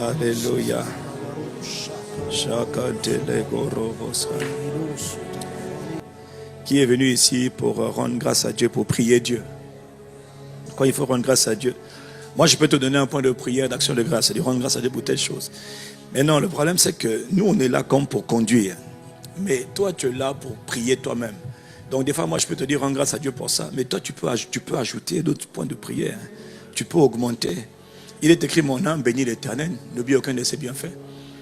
Alléluia. Qui est venu ici pour rendre grâce à Dieu, pour prier Dieu? Quand il faut rendre grâce à Dieu. Moi, je peux te donner un point de prière, d'action de grâce, de rendre grâce à Dieu pour telle chose. Mais non, le problème, c'est que nous, on est là comme pour conduire. Mais toi, tu es là pour prier toi-même. Donc, des fois, moi, je peux te dire rendre grâce à Dieu pour ça. Mais toi, tu peux ajouter d'autres points de prière. Tu peux augmenter. Il est écrit, mon âme bénit l'Éternel. N'oublie aucun de ses bienfaits.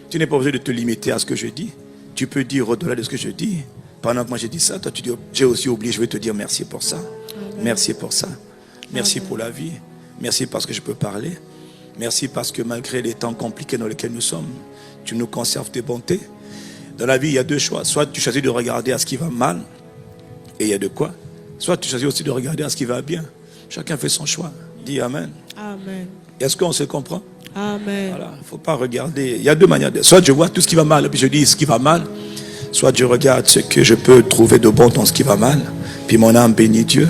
Tu n'es pas obligé de te limiter à ce que je dis. Tu peux dire au-delà de ce que je dis. Pendant que moi, j'ai dit ça, toi, tu dis, j'ai aussi oublié, je vais te dire merci pour ça. Merci pour ça. Merci pour la vie. Merci parce que je peux parler. Merci parce que malgré les temps compliqués dans lesquels nous sommes, tu nous conserves tes bontés. Dans la vie, il y a deux choix. Soit tu choisis de regarder à ce qui va mal, et il y a de quoi. Soit tu choisis aussi de regarder à ce qui va bien. Chacun fait son choix. Dis Amen. Amen. Est-ce qu'on se comprend? Amen. Voilà, il ne faut pas regarder. Il y a deux manières. Soit je vois tout ce qui va mal, et puis je dis ce qui va mal. Soit je regarde ce que je peux trouver de bon dans ce qui va mal. Puis mon âme bénit Dieu.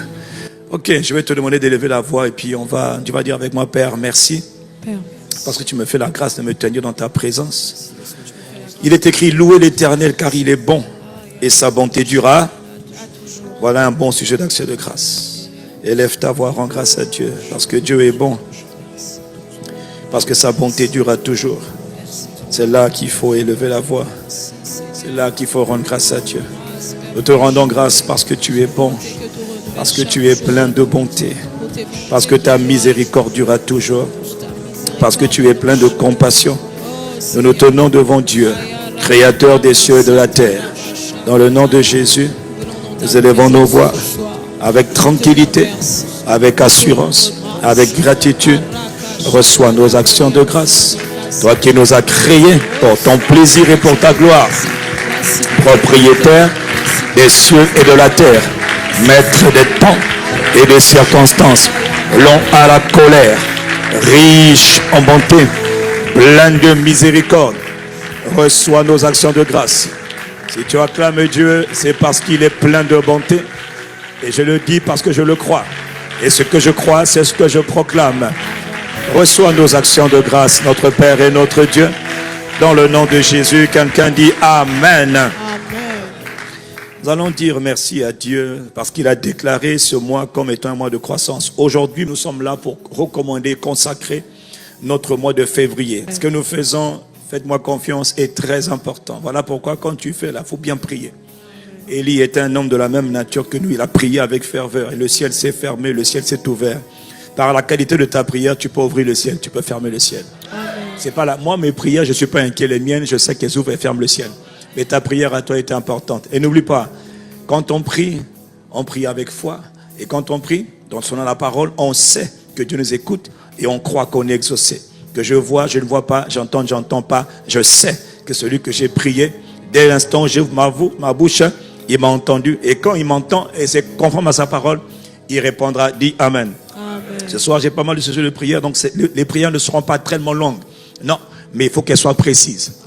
Ok, je vais te demander d'élever la voix et puis tu vas dire avec moi, Père, merci. Père. Parce que tu me fais la grâce de me tenir dans ta présence. Il est écrit, louez l'Éternel car il est bon et sa bonté durera. Voilà un bon sujet d'action de grâce. Élève ta voix, rends grâce à Dieu parce que Dieu est bon. Parce que sa bonté durera toujours. C'est là qu'il faut élever la voix. C'est là qu'il faut rendre grâce à Dieu. Nous te rendons grâce parce que tu es bon. Parce que tu es plein de bonté. Parce que ta miséricorde durera toujours. Parce que tu es plein de compassion. Nous nous tenons devant Dieu, Créateur des cieux et de la terre. Dans le nom de Jésus, nous élevons nos voix avec tranquillité, avec assurance, avec gratitude. Reçois nos actions de grâce. Toi qui nous as créés pour ton plaisir et pour ta gloire. Propriétaire des cieux et de la terre. Maître des temps et des circonstances, long à la colère, riche en bonté, plein de miséricorde. Reçois nos actions de grâce. Si tu acclames Dieu, c'est parce qu'il est plein de bonté. Et je le dis parce que je le crois. Et ce que je crois, c'est ce que je proclame. Reçois nos actions de grâce, notre Père et notre Dieu. Dans le nom de Jésus, quelqu'un dit Amen. Nous allons dire merci à Dieu parce qu'il a déclaré ce mois comme étant un mois de croissance. Aujourd'hui, nous sommes là pour recommander, consacrer notre mois de février. Ce que nous faisons, faites-moi confiance, est très important. Voilà pourquoi quand tu fais là, il faut bien prier. Élie était un homme de la même nature que nous. Il a prié avec ferveur et le ciel s'est fermé, le ciel s'est ouvert. Par la qualité de ta prière, tu peux ouvrir le ciel, tu peux fermer le ciel. C'est pas là. Moi, mes prières, je ne suis pas inquiet. Les miennes, je sais qu'elles ouvrent et ferment le ciel. Mais ta prière à toi était importante. Et n'oublie pas, quand on prie avec foi. Et quand on prie, dans son nom la parole, on sait que Dieu nous écoute et on croit qu'on est exaucé. Que je vois, je ne vois pas, j'entends, je n'entends pas. Je sais que celui que j'ai prié, dès l'instant où j'ouvre ma bouche, il m'a entendu. Et quand il m'entend, et c'est conforme à sa parole, il répondra, dit Amen. Amen. Ce soir, j'ai pas mal de sujets de prière, donc les prières ne seront pas tellement longues. Non, mais il faut qu'elles soient précises.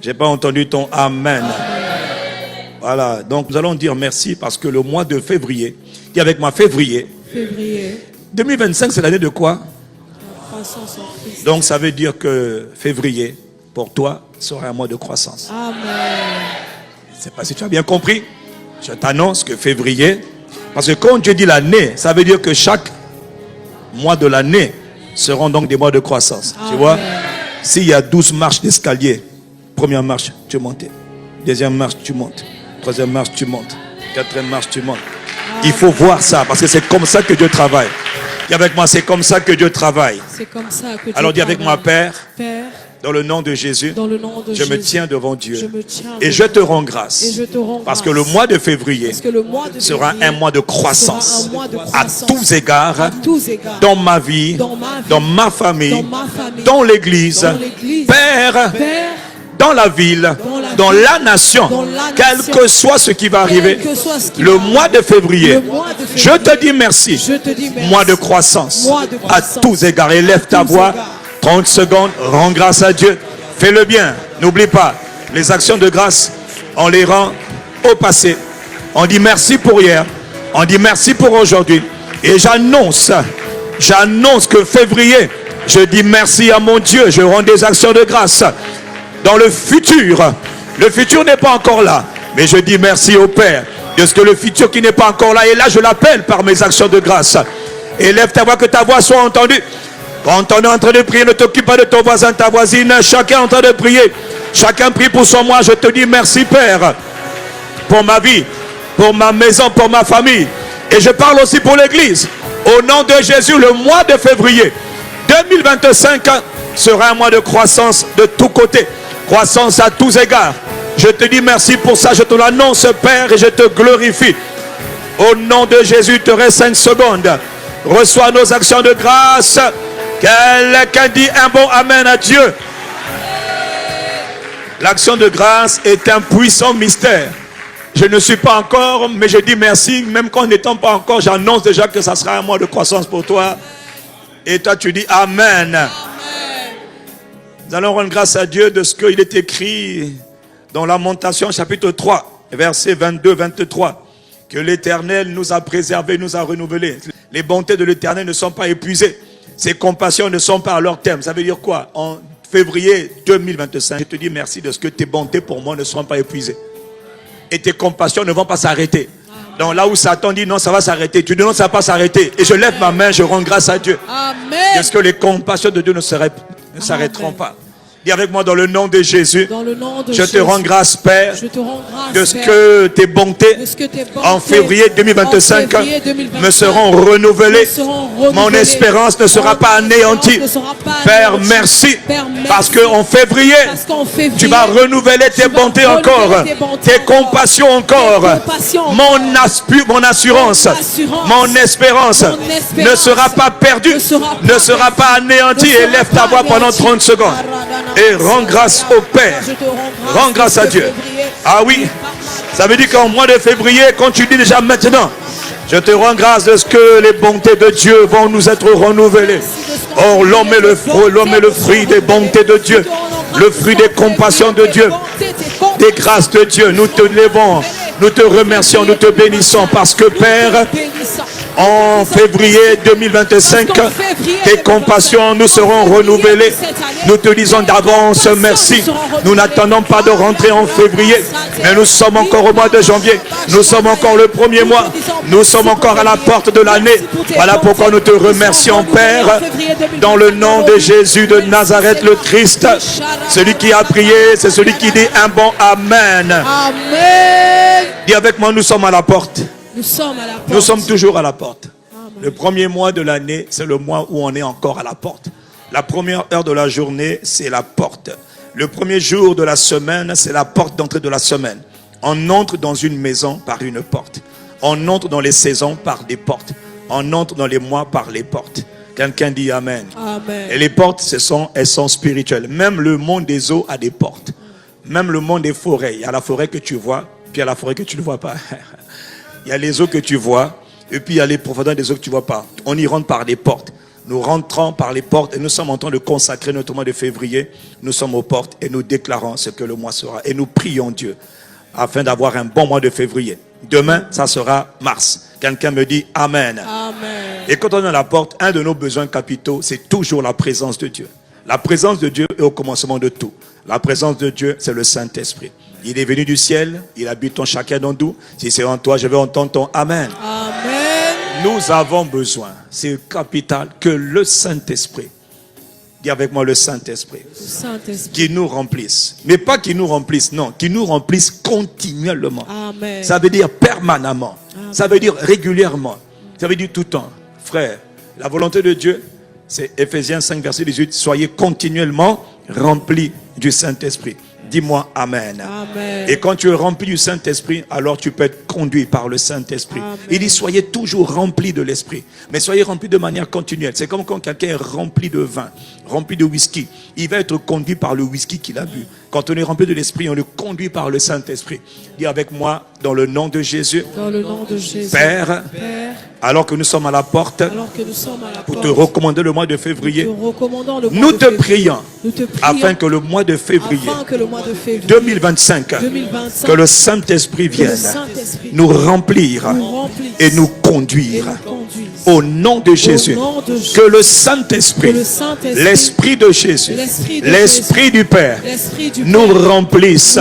Je n'ai pas entendu ton Amen. Amen. Voilà, donc nous allons dire merci parce que le mois de février, et avec moi février. 2025, c'est l'année de quoi? Donc ça veut dire que février, pour toi, sera un mois de croissance. Amen. Je ne sais pas si tu as bien compris. Je t'annonce que février, parce que quand Dieu dit l'année, ça veut dire que chaque mois de l'année seront donc des mois de croissance. Amen. Tu vois, s'il y a 12 marches d'escalier, première marche, tu montes. Deuxième marche, tu montes. Troisième marche, tu montes. Quatrième marche, tu montes. Il faut voir ça, parce que c'est comme ça que Dieu travaille. Dis avec moi, c'est comme ça que Dieu travaille. C'est comme ça que Dieu Alors dis avec moi, Père, dans le nom de Jésus, je me tiens devant Dieu. Et je te rends grâce. Parce que le mois de février sera un mois de croissance. À tous égards, dans ma vie, dans ma famille, dans l'église. Père, dans la ville, dans la nation, quel que soit ce qui va arriver, le mois de février, je te dis merci. Mois de croissance, à tous égards. Élève ta voix, 30 secondes, rends grâce à Dieu. Fais le bien, n'oublie pas, les actions de grâce, on les rend au passé. On dit merci pour hier, on dit merci pour aujourd'hui. Et j'annonce que février, Je dis merci à mon Dieu. Je rends des actions de grâce. Dans le futur n'est pas encore là. Mais je dis merci au Père. Parce que le futur qui n'est pas encore là est là, je l'appelle par mes actions de grâce. Élève ta voix, que ta voix soit entendue. Quand on est en train de prier, ne t'occupe pas de ton voisin, ta voisine. Chacun est en train de prier. Chacun prie pour son moi. Je te dis merci, Père, pour ma vie, pour ma maison, pour ma famille. Et je parle aussi pour l'église. Au nom de Jésus, le mois de février 2025 sera un mois de croissance de tous côtés. Croissance à tous égards. Je te dis merci pour ça. Je te l'annonce, Père, et je te glorifie. Au nom de Jésus, il te reste 5 secondes. Reçois nos actions de grâce. Quelqu'un dit un bon amen à Dieu. L'action de grâce est un puissant mystère. Je ne suis pas encore, mais je dis merci. Même qu'en n'étant pas encore, j'annonce déjà que ça sera un mois de croissance pour toi. Et toi, tu dis amen. Amen. Nous allons rendre grâce à Dieu de ce qu'il est écrit dans Lamentation chapitre 3, versets 22-23. Que l'Éternel nous a préservés, nous a renouvelés. Les bontés de l'Éternel ne sont pas épuisées. Ses compassions ne sont pas à leur terme. Ça veut dire quoi? En février 2025, je te dis merci de ce que tes bontés pour moi ne seront pas épuisées. Et tes compassions ne vont pas s'arrêter. Donc là où Satan dit non, ça va s'arrêter, tu dis non, ça ne va pas s'arrêter. Et je lève ma main, je rends grâce à Dieu. Amen. Parce que les compassions de Dieu ne s'arrêteront pas. Dis avec moi dans le nom de Jésus. Je te rends grâce, Père, de ce que tes bontés en février 2025 me seront renouvelées. Mon espérance ne sera pas anéantie. Père, merci. Parce qu'en février, tu vas renouveler tes bontés encore, tes compassions encore. Mon assurance, mon espérance ne sera pas perdue, ne sera pas anéantie. Élève ta voix pendant 30 secondes. Et rends grâce au Père. Rends grâce à Dieu. Ah oui, ça veut dire qu'en mois de février, quand tu dis déjà maintenant, je te rends grâce de ce que les bontés de Dieu vont nous être renouvelées. Oh, l'homme est le fruit des bontés de Dieu, le fruit des compassions de Dieu, des grâces de Dieu. Nous te levons, nous te remercions, nous te bénissons parce que Père, en février 2025, tes compassions nous seront renouvelées. Nous te disons d'avance merci. Nous n'attendons pas de rentrer en février, mais nous sommes encore au mois de janvier. Nous sommes encore le premier mois. Nous sommes encore à la porte de l'année. Voilà pourquoi nous te remercions, Père, dans le nom de Jésus de Nazareth, le Christ. Celui qui a prié, c'est celui qui dit un bon amen. Amen. Dis avec moi, nous sommes à la porte. Nous sommes toujours à la porte. Amen. Le premier mois de l'année, c'est le mois où on est encore à la porte. La première heure de la journée, c'est la porte. Le premier jour de la semaine, c'est la porte d'entrée de la semaine. On entre dans une maison par une porte. On entre dans les saisons par des portes. On entre dans les mois par les portes. Quelqu'un dit amen. Amen. Et les portes, elles sont spirituelles. Même le monde des eaux a des portes. Même le monde des forêts. Il y a la forêt que tu vois, puis il y a la forêt que tu ne vois pas. Il y a les eaux que tu vois, et puis il y a les profondeurs des eaux que tu ne vois pas. On y rentre par des portes. Nous rentrons par les portes et nous sommes en train de consacrer notre mois de février. Nous sommes aux portes et nous déclarons ce que le mois sera. Et nous prions Dieu afin d'avoir un bon mois de février. Demain, ça sera mars. Quelqu'un me dit amen. Amen. Et quand on est à la porte, un de nos besoins capitaux, c'est toujours la présence de Dieu. La présence de Dieu est au commencement de tout. La présence de Dieu, c'est le Saint-Esprit. Il est venu du ciel, il habite en chacun d'entre nous. Si c'est en toi, je vais entendre ton amen. Amen. Nous avons besoin, c'est capital, que le Saint-Esprit, dis avec moi le Saint-Esprit, qui nous remplisse. Mais pas qui nous remplisse, non, qui nous remplisse continuellement. Amen. Ça veut dire permanemment. Amen. Ça veut dire régulièrement. Ça veut dire tout le temps. Frère, la volonté de Dieu, c'est Ephésiens 5, verset 18. Soyez continuellement remplis du Saint-Esprit. Dis-moi amen. Amen. Et quand tu es rempli du Saint-Esprit, alors tu peux être conduit par le Saint-Esprit. Il dit soyez toujours remplis de l'Esprit. Mais soyez remplis de manière continuelle. C'est comme quand quelqu'un est rempli de vin, rempli de whisky. Il va être conduit par le whisky qu'il a bu. Quand on est rempli de l'Esprit, on le conduit par le Saint-Esprit. Dis avec moi, dans le nom de Jésus. Dans le nom de Jésus. Père, alors que nous sommes à la porte, pour te recommander le mois de février, nous te prions afin que le mois de février 2025, que le Saint-Esprit vienne nous remplir et nous conduire Au nom de Jésus, que le Saint-Esprit, l'Esprit de Jésus, l'Esprit du Père, nous remplisse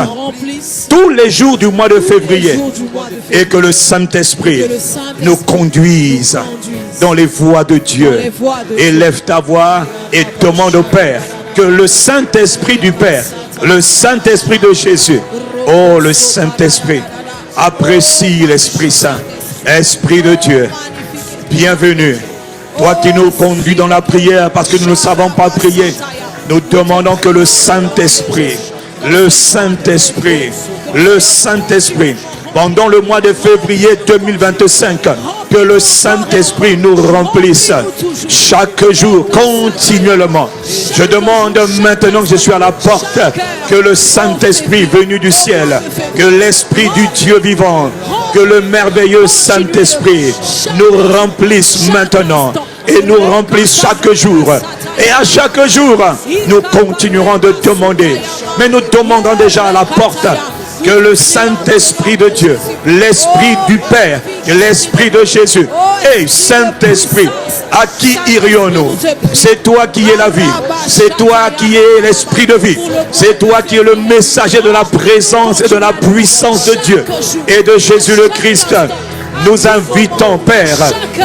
tous les jours du mois de février, et que le Saint-Esprit nous conduise dans les voies de Dieu. Élève ta voix et demande au Père que le Saint-Esprit du Père, le Saint-Esprit de Jésus, oh le Saint-Esprit, apprécie l'Esprit Saint, Esprit de Dieu. Bienvenue, toi qui nous conduis dans la prière parce que nous ne savons pas prier. Nous demandons que le Saint-Esprit, pendant le mois de février 2025, que le Saint-Esprit nous remplisse chaque jour, continuellement. Je demande maintenant que je suis à la porte, que le Saint-Esprit venu du ciel, que l'Esprit du Dieu vivant, que le merveilleux Saint-Esprit nous remplisse maintenant et nous remplisse chaque jour. Et à chaque jour, nous continuerons de demander. Mais nous demandons déjà à la porte que le Saint-Esprit de Dieu, l'Esprit du Père, l'Esprit de Jésus, et Saint-Esprit, à qui irions-nous? C'est toi qui es la vie, c'est toi qui es l'Esprit de vie, c'est toi qui es le messager de la présence et de la puissance de Dieu et de Jésus le Christ. Nous invitons, Père,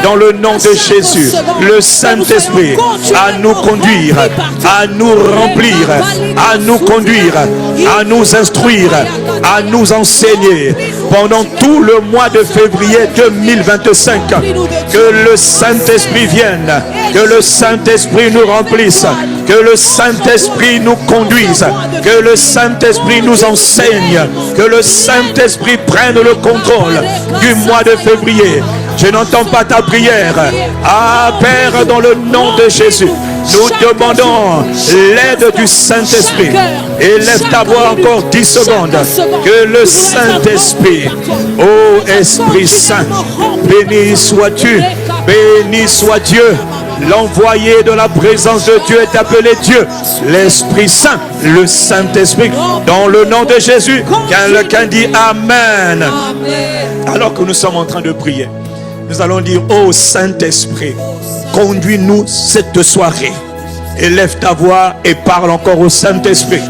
dans le nom de Jésus, le Saint-Esprit à nous conduire, à nous remplir, à nous conduire, à nous instruire, à nous enseigner pendant tout le mois de février 2025. Que le Saint-Esprit vienne, que le Saint-Esprit nous remplisse, que le Saint-Esprit nous conduise, que le Saint-Esprit nous enseigne, que le Saint-Esprit prenne le contrôle du mois de février. Je n'entends pas ta prière. Ah Père, dans le nom de Jésus, nous demandons l'aide du Saint-Esprit. Élève ta voix encore 10 secondes. Que le Saint-Esprit, ô Esprit Saint, béni sois-tu, béni soit Dieu. L'envoyé de la présence de Dieu est appelé Dieu, l'Esprit Saint, le Saint-Esprit, dans le nom de Jésus. Quelqu'un dit Amen. Alors que nous sommes en train de prier, nous allons dire, ô Saint-Esprit, conduis-nous cette soirée. Élève ta voix et parle encore au Saint-Esprit,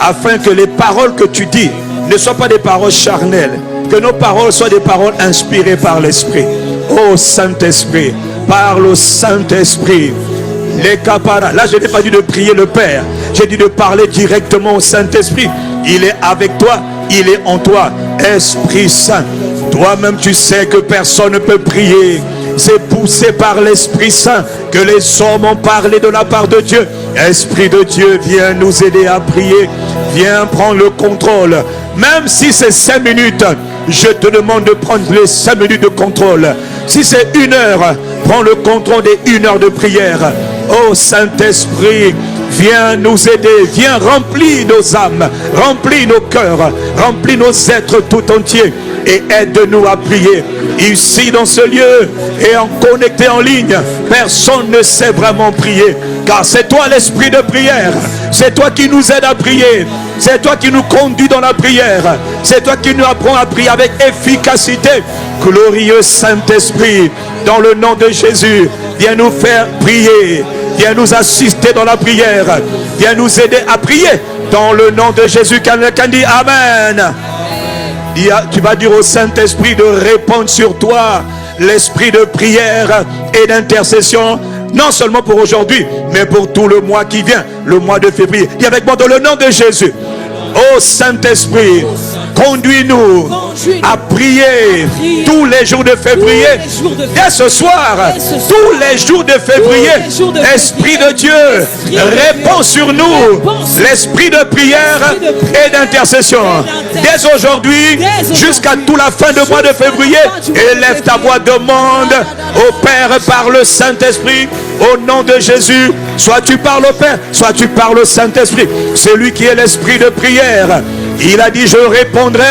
afin que les paroles que tu dis ne soient pas des paroles charnelles, que nos paroles soient des paroles inspirées par l'Esprit. Ô Saint-Esprit, parle au Saint-Esprit. Les caparas. Là, je n'ai pas dit de prier le Père. J'ai dit de parler directement au Saint-Esprit. Il est avec toi. Il est en toi. Esprit Saint. Toi-même, tu sais que personne ne peut prier. C'est poussé par l'Esprit Saint que les hommes ont parlé de la part de Dieu. Esprit de Dieu, viens nous aider à prier. Viens prendre le contrôle. Même si c'est 5 minutes, je te demande de prendre les 5 minutes de contrôle. Si c'est 1 heure, prends le contrôle des 1 heure de prière. Oh Saint-Esprit, viens nous aider, viens remplir nos âmes, remplis nos cœurs, remplis nos êtres tout entiers et aide-nous à prier. Ici dans ce lieu et en connecté en ligne, personne ne sait vraiment prier, car c'est toi l'esprit de prière, c'est toi qui nous aide à prier, c'est toi qui nous conduis dans la prière, c'est toi qui nous apprends à prier avec efficacité. Glorieux Saint-Esprit, dans le nom de Jésus, viens nous faire prier, viens nous assister dans la prière, viens nous aider à prier dans le nom de Jésus. Quelqu'un dit Amen. Tu vas dire au Saint-Esprit de répandre sur toi l'esprit de prière et d'intercession, non seulement pour aujourd'hui, mais pour tout le mois qui vient, le mois de février. Dis avec moi dans le nom de Jésus. Ô Saint-Esprit, conduis-nous à prier tous les jours de février. Dès ce soir, tous les jours de février, Esprit de Dieu, répands sur nous l'esprit de prière et d'intercession. Dès aujourd'hui, jusqu'à toute la fin du mois de février, élève ta voix, demande au Père par le Saint-Esprit, au nom de Jésus. Soit tu parles au Père, soit tu parles au Saint-Esprit. C'est lui qui est l'esprit de prière. Il a dit, je répondrai.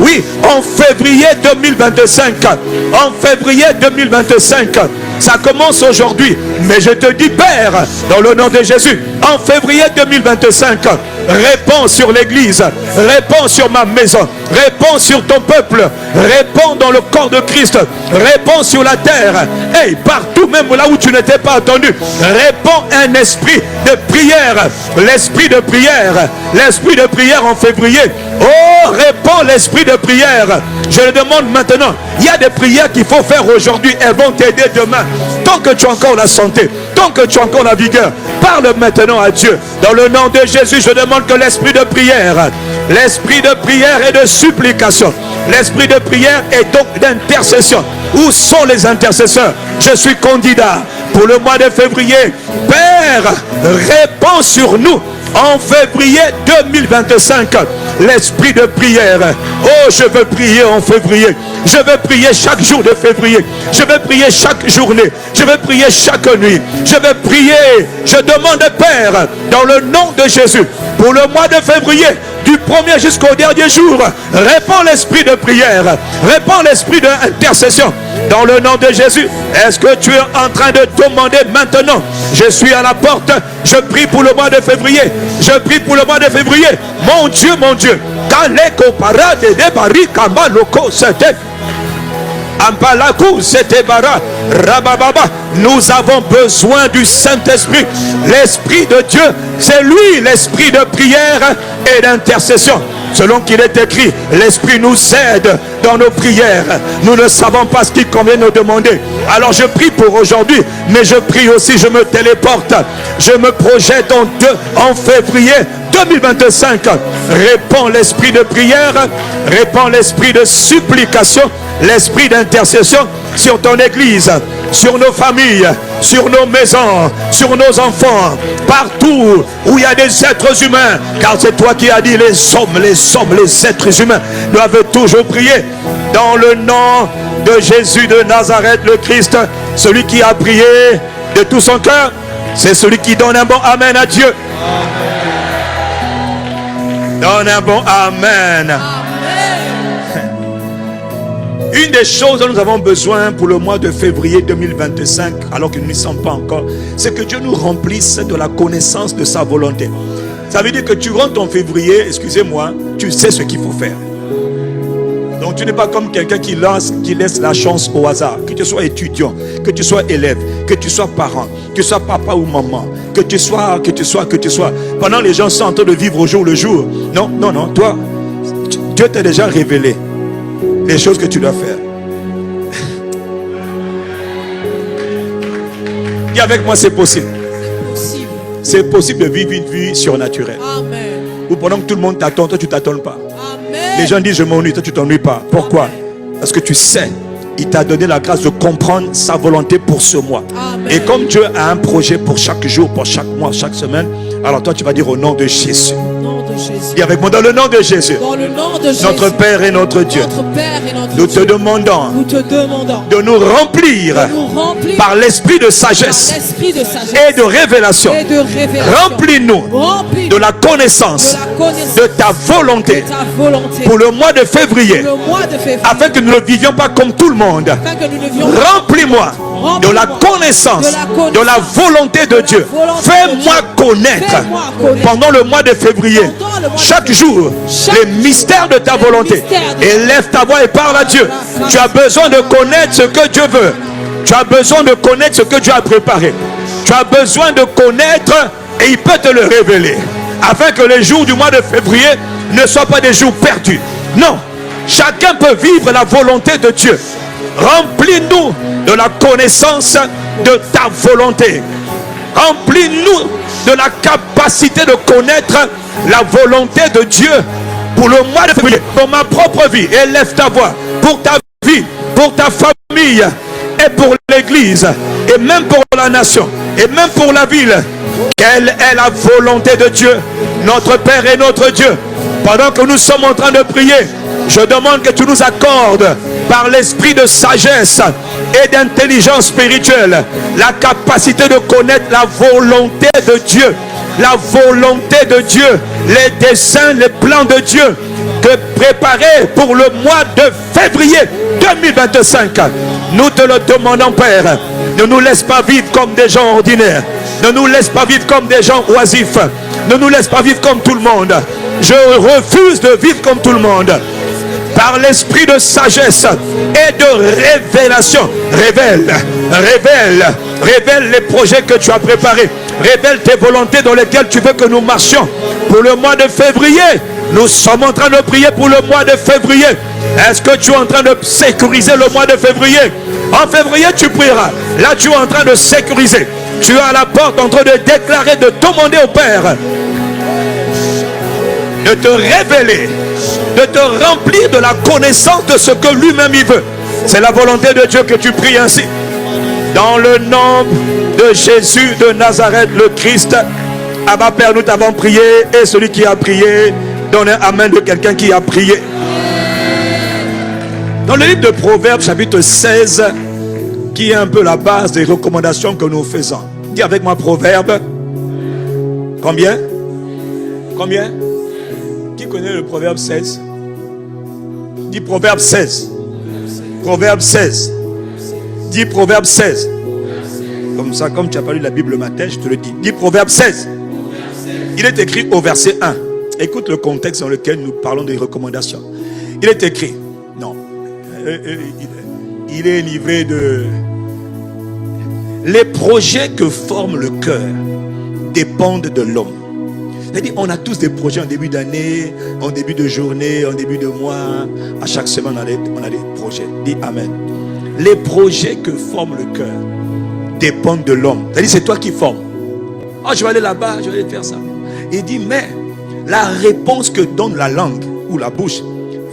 Oui, en février 2025. En février 2025. Ça commence aujourd'hui. Mais je te dis, Père, dans le nom de Jésus, en février 2025, Répands sur l'église, répands sur ma maison, répands sur ton peuple, répands dans le corps de Christ, répands sur la terre. Hey, partout, même là où tu n'étais pas attendu, répands un esprit de prière, l'esprit de prière en février. Oh, répands l'esprit de prière. Je le demande maintenant. Il y a des prières qu'il faut faire aujourd'hui, elles vont t'aider demain. Tant que tu as encore la santé, tant que tu as encore la vigueur, parle maintenant à Dieu. Dans le nom de Jésus, je demande que l'esprit de prière et de supplication, l'esprit de prière et donc d'intercession. Où sont les intercesseurs? Je suis candidat pour le mois de février. Père, répands sur nous en février 2025 l'esprit de prière. Oh, je veux prier en février. Je veux prier chaque jour de février. Je veux prier chaque journée. Je veux prier chaque nuit. Je veux prier. Je demande, Père, dans le nom de Jésus, pour le mois de février, du premier jusqu'au dernier jour, répands l'esprit de prière, répands l'esprit d'intercession. Dans le nom de Jésus, est-ce que tu es en train de demander maintenant? Je suis à la porte, je prie pour le mois de février. Je prie pour le mois de février. Mon Dieu, Kaleko parade de bari kamba loko c'était. Ampalakou c'était bara rabababa. Nous avons besoin du Saint-Esprit. L'Esprit de Dieu, c'est lui l'esprit de prière et d'intercession. Selon qu'il est écrit, l'Esprit nous aide dans nos prières. Nous ne savons pas ce qu'il convient nous demander. Alors je prie pour aujourd'hui, mais je prie aussi, je me téléporte. Je me projette en février 2025. Répands l'esprit de prière, répands l'esprit de supplication, l'esprit d'intercession sur ton église, sur nos familles, sur nos maisons, sur nos enfants, partout où il y a des êtres humains, car c'est toi qui as dit les êtres humains doivent toujours prier. Dans le nom de Jésus de Nazareth, le Christ, celui qui a prié de tout son cœur, c'est celui qui donne un bon amen à Dieu. Donne un bon amen. Une des choses dont nous avons besoin pour le mois de février 2025, alors que nous n'y sommes pas encore, c'est que Dieu nous remplisse de la connaissance de sa volonté. Ça veut dire que tu rentres en février, excusez-moi, tu sais ce qu'il faut faire. Donc tu n'es pas comme quelqu'un qui laisse la chance au hasard. Que tu sois étudiant, que tu sois élève, que tu sois parent, que tu sois papa ou maman, que tu sois. Pendant les gens sont en train de vivre au jour le jour. Non, toi, Dieu t'a déjà révélé les choses que tu dois faire. Dis avec moi, c'est possible. C'est possible de vivre une vie surnaturelle. Amen. Ou pendant que tout le monde t'attend, toi tu t'attends pas. Amen. Les gens disent je m'ennuie, toi tu t'ennuies pas. Pourquoi? Amen. Parce que tu sais, il t'a donné la grâce de comprendre sa volonté pour ce mois. Amen. Et comme Dieu a un projet pour chaque jour, pour chaque mois, chaque semaine, alors toi tu vas dire au nom de Jésus. Dis avec moi, dans le nom de Jésus. Dans le nom de Jésus. Notre Père et notre Dieu. Nous te demandons de nous remplir par l'esprit de sagesse et de révélation. Remplis-nous de la connaissance de ta volonté pour le mois de février, afin que nous ne vivions pas comme tout le monde. Remplis-moi de la connaissance de la volonté de Dieu. Fais-moi connaître pendant le mois de février, chaque jour, les mystères de ta volonté. Élève ta voix et parle à Dieu. Tu as besoin de connaître ce que Dieu veut. Tu as besoin de connaître ce que Dieu a préparé. Tu as besoin de connaître et il peut te le révéler, afin que les jours du mois de février ne soient pas des jours perdus. Non, chacun peut vivre la volonté de Dieu. Remplis-nous de la connaissance de ta volonté. Remplis-nous de la capacité de connaître la volonté de Dieu pour le mois de février, pour ma propre vie. Élève ta voix pour ta vie, pour ta famille et pour l'église et même pour la nation et même pour la ville. Quelle est la volonté de Dieu, notre Père et notre Dieu? Pendant que nous sommes en train de prier, je demande que tu nous accordes par l'esprit de sagesse et d'intelligence spirituelle la capacité de connaître la volonté de Dieu. La volonté de Dieu, les desseins, les plans de Dieu que préparés pour le mois de février 2025. Nous te le demandons, Père. Ne nous laisse pas vivre comme des gens ordinaires. Ne nous laisse pas vivre comme des gens oisifs. Ne nous laisse pas vivre comme tout le monde. Je refuse de vivre comme tout le monde. Par l'esprit de sagesse et de révélation, révèle les projets que tu as préparés. Révèle tes volontés dans lesquelles tu veux que nous marchions. Pour le mois de février, nous sommes en train de prier pour le mois de février. Est-ce que tu es en train de sécuriser le mois de février? En février, tu prieras. Là, tu es en train de sécuriser. Tu es à la porte en train de déclarer, de demander au Père de te révéler, de te remplir de la connaissance de ce que lui-même il veut. C'est la volonté de Dieu que tu pries ainsi. Dans le nom de Jésus de Nazareth, le Christ. Abba Père, nous t'avons prié, et celui qui a prié, donne un amen de quelqu'un qui a prié. Dans le livre de Proverbes, chapitre 16, qui est un peu la base des recommandations que nous faisons. Dis avec moi Proverbe. Combien? Combien? Qui connaît le Proverbe 16? Dis Proverbe 16. Proverbe 16. Dis Proverbe 16. Comme ça, comme tu n'as pas lu la Bible le matin, je te le dis. Dis Proverbe 16. Il est écrit au verset 1. Écoute le contexte dans lequel nous parlons des recommandations. Il est écrit. Non. Il est livré de... Les projets que forme le cœur dépendent de l'homme. C'est-à-dire, on a tous des projets en début d'année, en début de journée, en début de mois. À chaque semaine, on a des projets. Dis Amen. Les projets que forme le cœur dépendent de l'homme. C'est-à-dire, c'est toi qui formes. Oh, je vais aller là-bas, je vais aller faire ça. Il dit, mais la réponse que donne la langue ou la bouche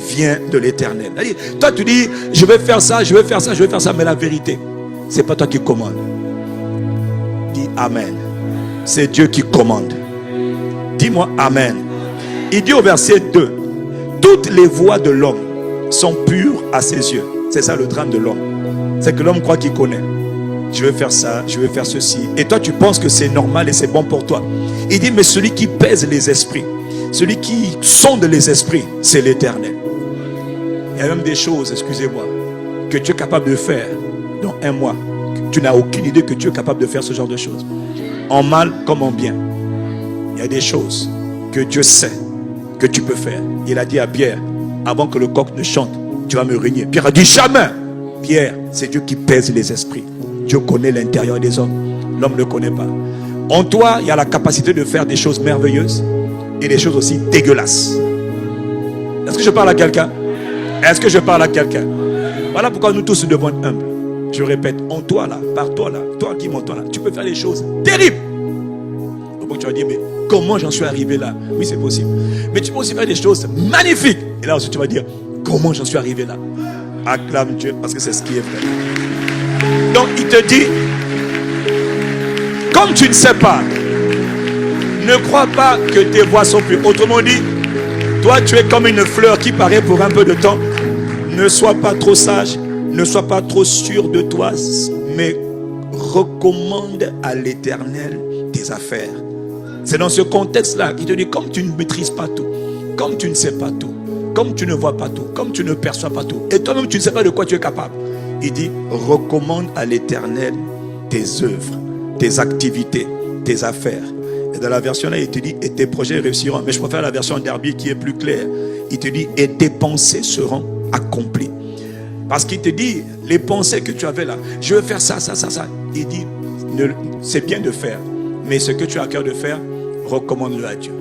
vient de l'Éternel. C'est-à-dire, toi, tu dis, je vais faire ça, je vais faire ça, je vais faire ça. Mais la vérité, c'est pas toi qui commandes. Dis Amen. C'est Dieu qui commande. Dis-moi Amen. Il dit au verset 2, toutes les voies de l'homme sont pures à ses yeux. C'est ça le drame de l'homme. C'est que l'homme croit qu'il connaît. Je vais faire ça, je vais faire ceci. Et toi tu penses que c'est normal et c'est bon pour toi. Il dit mais celui qui pèse les esprits, celui qui sonde les esprits, c'est l'Éternel. Il y a même des choses, excusez-moi, que tu es capable de faire dans un mois. Tu n'as aucune idée que tu es capable de faire ce genre de choses. En mal comme en bien. Il y a des choses que Dieu sait que tu peux faire. Il a dit à Pierre, avant que le coq ne chante, tu vas me régner. Pierre a dit jamais. Pierre, c'est Dieu qui pèse les esprits. Dieu connaît l'intérieur des hommes. L'homme ne connaît pas. En toi, il y a la capacité de faire des choses merveilleuses et des choses aussi dégueulasses. Est-ce que je parle à quelqu'un? Est-ce que je parle à quelqu'un? Voilà pourquoi nous tous devons être humbles. Je répète, en toi là, par toi là, toi qui m'entends là, tu peux faire des choses terribles. Donc tu vas dire, mais comment j'en suis arrivé là? Oui, c'est possible. Mais tu peux aussi faire des choses magnifiques. Et là aussi tu vas dire, comment j'en suis arrivé là? Acclame Dieu parce que c'est ce qui est vrai. Donc il te dit, comme tu ne sais pas, ne crois pas que tes voies sont pures. Autrement dit, toi tu es comme une fleur qui paraît pour un peu de temps. Ne sois pas trop sage, ne sois pas trop sûr de toi, mais recommande à l'Éternel tes affaires. C'est dans ce contexte-là qu'il te dit, comme tu ne maîtrises pas tout, comme tu ne sais pas tout, comme tu ne vois pas tout, comme tu ne perçois pas tout, et toi-même tu ne sais pas de quoi tu es capable. Il dit, recommande à l'Éternel tes œuvres, tes activités, tes affaires. Et dans la version là, il te dit, et tes projets réussiront. Mais je préfère la version d'Herbie qui est plus claire. Il te dit, et tes pensées seront accomplies. Parce qu'il te dit, les pensées que tu avais là, je veux faire ça, ça, ça, ça. Il dit, c'est bien de faire, mais ce que tu as à cœur de faire, recommande-le à Dieu.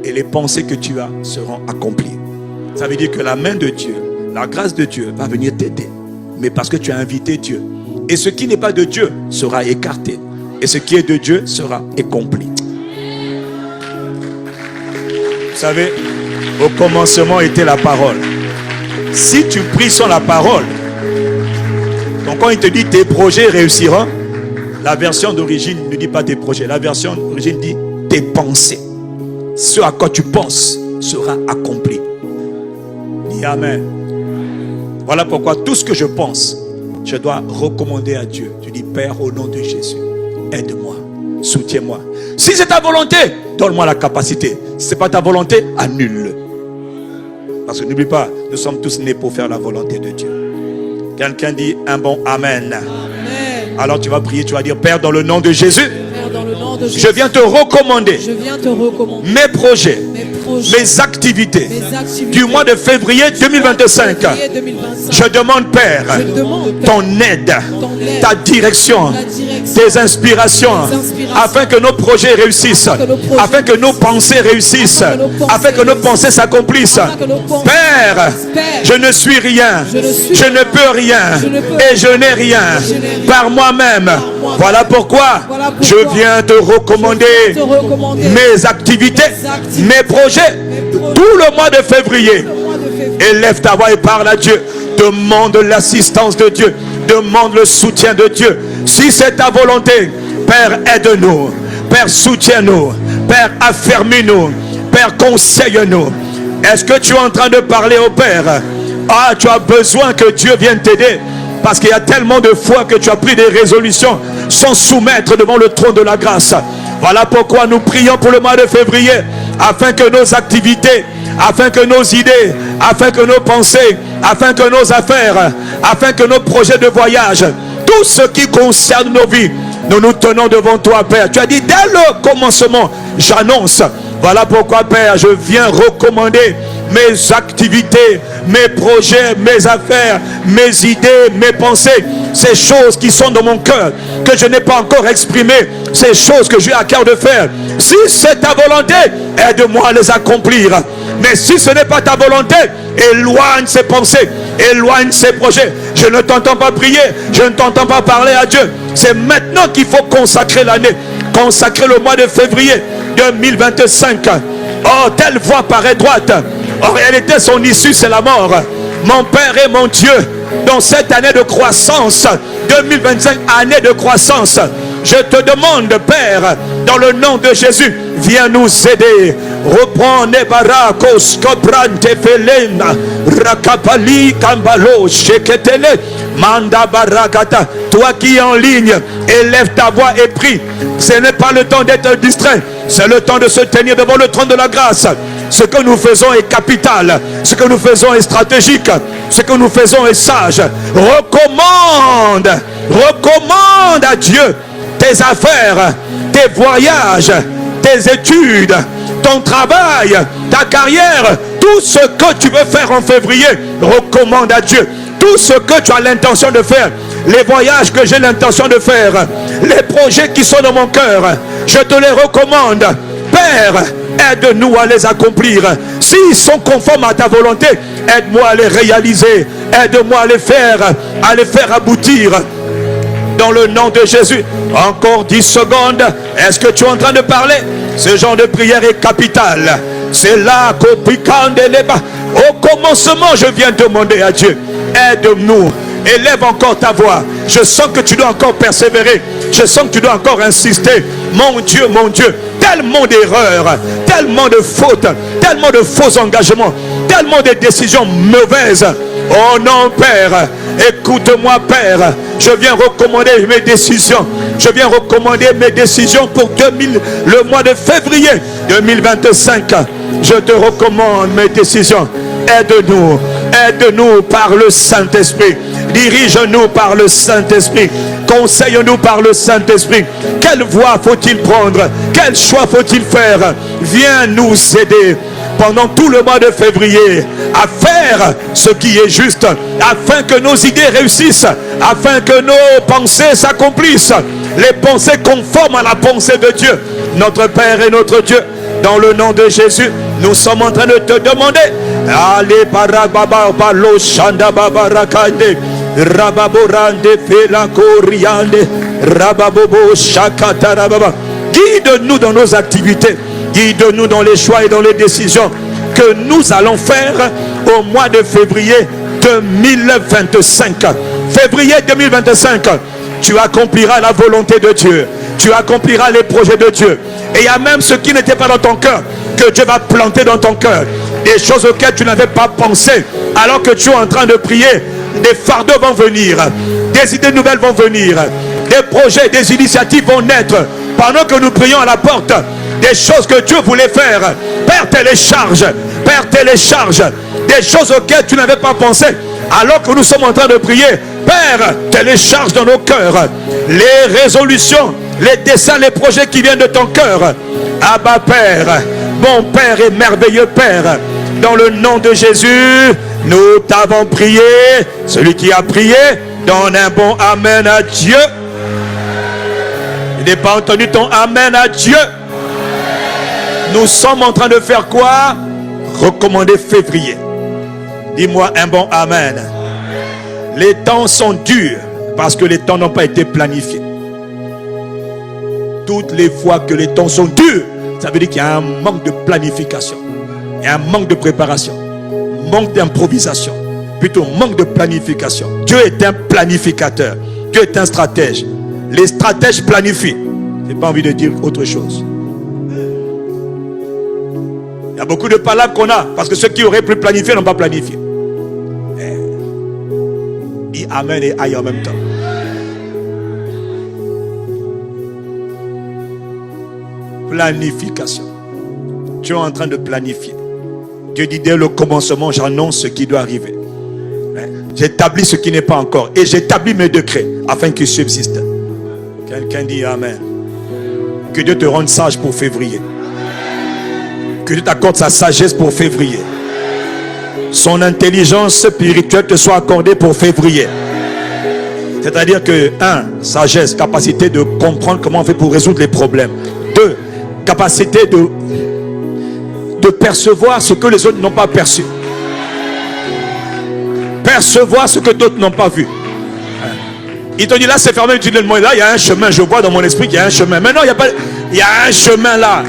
Et les pensées que tu as seront accomplies. Ça veut dire que la main de Dieu, la grâce de Dieu va venir t'aider. Mais parce que tu as invité Dieu. Et ce qui n'est pas de Dieu sera écarté. Et ce qui est de Dieu sera accompli. Vous savez, au commencement était la parole. Si tu pries sans la parole, donc quand il te dit tes projets réussiront, la version d'origine ne dit pas tes projets. La version d'origine dit tes pensées. Ce à quoi tu penses sera accompli. Dis Amen. Voilà pourquoi tout ce que je pense, je dois recommander à Dieu. Tu dis, Père, au nom de Jésus, aide-moi, soutiens-moi. Si c'est ta volonté, donne-moi la capacité. Si ce n'est pas ta volonté, annule-le. Parce que n'oublie pas, nous sommes tous nés pour faire la volonté de Dieu. Quelqu'un dit un bon Amen. Amen. Alors tu vas prier, tu vas dire, Père, dans le nom de Jésus, Père, dans le nom de Jésus, je viens te recommander je viens te recommander mes projets, projets, mes activités mes activités du mois de février 2025. février 2025. Je demande, Père, Je demande, Père, ton aide, aide, ta direction, tes inspirations, afin que nos projets réussissent, afin que nos pensées réussissent, afin que nos pensées s'accomplissent. Père, je ne suis rien, je ne peux rien, et je n'ai rien par moi-même. Voilà pourquoi je viens te recommander mes activités, mes projets, tout le mois de février. Élève ta voix et parle à Dieu. Demande l'assistance de Dieu. Demande le soutien de Dieu. Si c'est ta volonté, Père, aide-nous. Père, soutiens-nous. Père, affermis-nous. Père, conseille-nous. Est-ce que tu es en train de parler au Père? Ah, tu as besoin que Dieu vienne t'aider. Parce qu'il y a tellement de fois que tu as pris des résolutions sans soumettre devant le trône de la grâce. Voilà pourquoi nous prions pour le mois de février, afin que nos activités, afin que nos idées, afin que nos pensées, afin que nos affaires, afin que nos projets de voyage, tout ce qui concerne nos vies, nous nous tenons devant toi, Père. Tu as dit, dès le commencement, j'annonce. Voilà pourquoi, Père, je viens recommander mes activités, mes projets, mes affaires, mes idées, mes pensées, ces choses qui sont dans mon cœur, que je n'ai pas encore exprimées, ces choses que j'ai à cœur de faire. Si c'est ta volonté, aide-moi à les accomplir. Mais si ce n'est pas ta volonté, éloigne ces pensées, éloigne ces projets. Je ne t'entends pas prier, je ne t'entends pas parler à Dieu. C'est maintenant qu'il faut consacrer l'année, consacrer le mois de février 2025. Oh, telle voie paraît droite. En réalité, son issue, c'est la mort. Mon Père et mon Dieu, dans cette année de croissance, 2025, année de croissance, je te demande, Père, dans le nom de Jésus, viens nous aider. Reprends les barakos, cobrante felena, rakapali kambalo, sheketele, manda barakata. Toi qui es en ligne, élève ta voix et prie. Ce n'est pas le temps d'être distrait, c'est le temps de se tenir devant le trône de la grâce. Ce que nous faisons est capital, ce que nous faisons est stratégique, ce que nous faisons est sage. Recommande à Dieu tes affaires, tes voyages, tes études, ton travail, ta carrière, tout ce que tu veux faire en février, recommande à Dieu. Tout ce que tu as l'intention de faire, les voyages que j'ai l'intention de faire, les projets qui sont dans mon cœur, je te les recommande. Père, aide-nous à les accomplir. S'ils sont conformes à ta volonté, aide-moi à les réaliser. Aide-moi à les faire aboutir. Dans le nom de Jésus. Encore 10 secondes. Est-ce que tu es en train de parler? Ce genre de prière est capital. C'est là qu'au piquant de l'ébat. Au commencement, je viens demander à Dieu. Aide-nous. Élève encore ta voix. Je sens que tu dois encore persévérer. Je sens que tu dois encore insister. Mon Dieu, tellement d'erreurs, tellement de fautes, tellement de faux engagements, tellement de décisions mauvaises. Oh non, Père, écoute-moi, Père. Je viens recommander mes décisions. Je viens recommander mes décisions pour le mois de février 2025. Je te recommande mes décisions. Aide-nous. Aide-nous par le Saint-Esprit. Dirige-nous par le Saint-Esprit. Conseille-nous par le Saint-Esprit. Quelle voie faut-il prendre? Quel choix faut-il faire? Viens nous aider pendant tout le mois de février à faire ce qui est juste, afin que nos idées réussissent, afin que nos pensées s'accomplissent, les pensées conformes à la pensée de Dieu, notre Père et notre Dieu. Dans le nom de Jésus, nous sommes en train de te demander. Allez, barababa, balo, shanda, babarakande, rababorande, felakoriande, rababobo, shakatarababa. Guide-nous dans nos activités. Guide-nous dans les choix et dans les décisions que nous allons faire au mois de février 2025. Février 2025, tu accompliras la volonté de Dieu. Tu accompliras les projets de Dieu. Et il y a même ce qui n'était pas dans ton cœur, que Dieu va planter dans ton cœur. Des choses auxquelles tu n'avais pas pensé. Alors que tu es en train de prier, des fardeaux vont venir. Des idées nouvelles vont venir. Des projets, des initiatives vont naître. Pendant que nous prions à la porte, des choses que Dieu voulait faire. Père, télécharge. Père, télécharge. Des choses auxquelles tu n'avais pas pensé. Alors que nous sommes en train de prier, Père, télécharge dans nos cœurs les résolutions, les desseins, les projets qui viennent de ton cœur. Abba Père, bon Père et merveilleux Père, dans le nom de Jésus, nous t'avons prié. Celui qui a prié, donne un bon Amen à Dieu. Il n'est pas entendu ton Amen à Dieu. Nous sommes en train de faire quoi? Recommander février. Dis-moi un bon Amen. Les temps sont durs parce que les temps n'ont pas été planifiés. Toutes les fois que les temps sont durs, ça veut dire qu'il y a un manque de planification. Il y a un manque de préparation. Manque d'improvisation. Plutôt manque de planification. Dieu est un planificateur. Dieu est un stratège. Les stratèges planifient. Je n'ai pas envie de dire autre chose. Il y a beaucoup de palabres qu'on a parce que ceux qui auraient pu planifier n'ont pas planifié. Dis Amen et aïe en même temps. Planification. Tu es en train de planifier. Dieu dit dès le commencement, j'annonce ce qui doit arriver. J'établis ce qui n'est pas encore. Et j'établis mes décrets afin qu'ils subsistent. Quelqu'un dit Amen. Que Dieu te rende sage pour février. Que Dieu t'accorde sa sagesse pour février. Son intelligence spirituelle te soit accordée pour février. C'est-à-dire que 1. Sagesse, capacité de comprendre comment on fait pour résoudre les problèmes. 2. Capacité de percevoir ce que les autres n'ont pas perçu. Percevoir ce que d'autres n'ont pas vu. Il te dit là c'est fermé, tu dis là il y a un chemin, je vois dans mon esprit qu'il y a un chemin. Maintenant il y a pas, il y a un chemin là.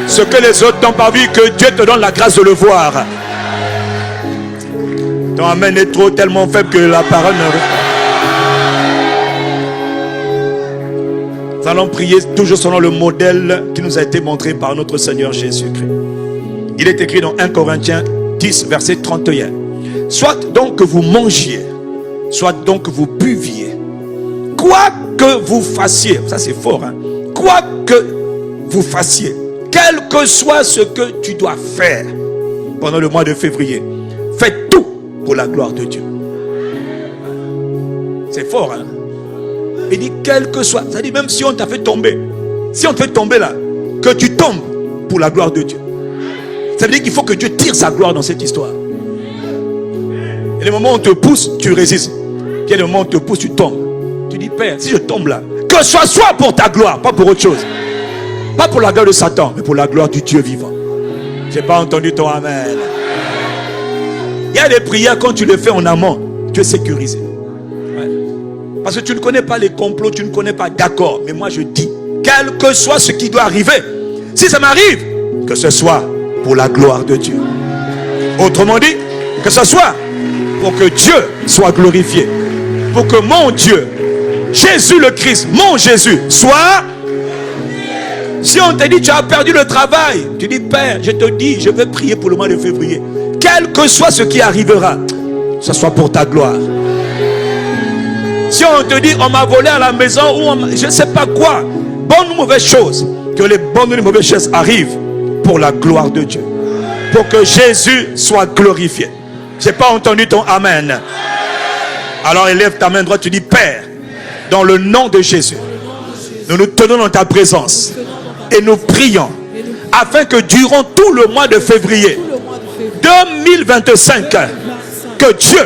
Ce que les autres n'ont pas vu, que Dieu te donne la grâce de le voir. Ton amen est trop tellement faible que la parole ne... Nous allons prier toujours selon le modèle qui nous a été montré par notre Seigneur Jésus-Christ. Il est écrit dans 1 Corinthiens 10, verset 31. Soit donc que vous mangiez, soit donc que vous buviez, quoi que vous fassiez, ça c'est fort, hein? Quoi que vous fassiez, quel que soit ce que tu dois faire pendant le mois de février, fais tout pour la gloire de Dieu. C'est fort, hein? Il dit quel que soit, ça dit même si on t'a fait tomber, si on te fait tomber là, que tu tombes pour la gloire de Dieu. Ça veut dire qu'il faut que Dieu tire sa gloire dans cette histoire. Et les moments où on te pousse, tu résistes. Il y a des moments où on te pousse, tu tombes. Tu dis Père, si je tombe là, que ce soit pour ta gloire, pas pour autre chose. Pas pour la gloire de Satan, mais pour la gloire du Dieu vivant. Je n'ai pas entendu ton Amen. Il y a des prières, quand tu les fais en amont, tu es sécurisé. Ouais. Parce que tu ne connais pas les complots, tu ne connais pas d'accord. Mais moi je dis, quel que soit ce qui doit arriver, si ça m'arrive, que ce soit pour la gloire de Dieu. Autrement dit, que ce soit pour que Dieu soit glorifié. Pour que mon Dieu, Jésus le Christ, mon Jésus, soit... Si on te dit tu as perdu le travail, tu dis Père, je te dis, je vais prier pour le mois de février. Quel que soit ce qui arrivera, ce soit pour ta gloire. Si on te dit on m'a volé à la maison ou je ne sais pas quoi, bonne ou mauvaise chose, que les bonnes ou les mauvaises choses arrivent pour la gloire de Dieu. Pour que Jésus soit glorifié. Je n'ai pas entendu ton Amen. Alors élève ta main droite, tu dis Père, dans le nom de Jésus, nous nous tenons dans ta présence. Et nous prions afin que durant tout le mois de février 2025, que Dieu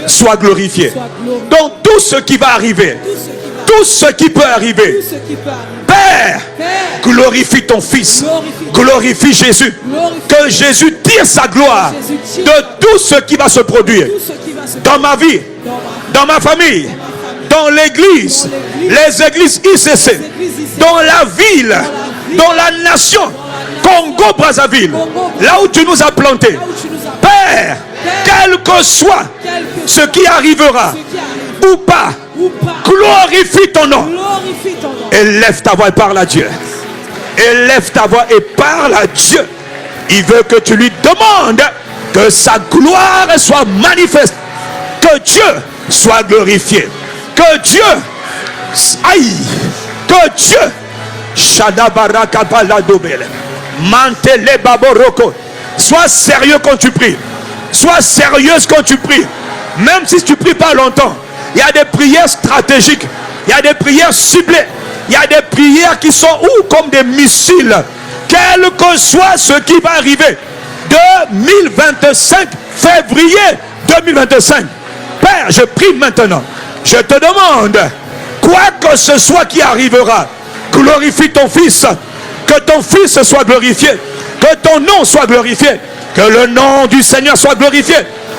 soit glorifié. Donc tout ce qui va arriver, tout ce qui peut arriver, Père, glorifie ton Fils, glorifie Jésus, que Jésus tire sa gloire de tout ce qui va se produire dans ma vie, dans ma famille, dans l'église, les églises ICC, dans la ville, dans la nation, Congo-Brazzaville, là où tu nous as plantés. Père, quel que soit ce qui arrivera ou pas, glorifie ton nom. Élève ta voix et parle à Dieu. Élève ta voix et parle à Dieu. Il veut que tu lui demandes que sa gloire soit manifeste, que Dieu soit glorifié. Que Dieu, aïe, que Dieu, Shadabaraka Baladobele, Mantele Baboroko, sois sérieux quand tu pries, sois sérieuse quand tu pries, Même si tu ne pries pas longtemps, il y a des prières stratégiques, il y a des prières ciblées, il y a des prières qui sont comme des missiles. Quel que soit ce qui va arriver, 2025, février 2025. Père, je prie maintenant. Je te demande, quoi que ce soit qui arrivera, glorifie ton Fils. Que ton Fils soit glorifié. Que ton nom soit glorifié. Que le nom du Seigneur soit glorifié.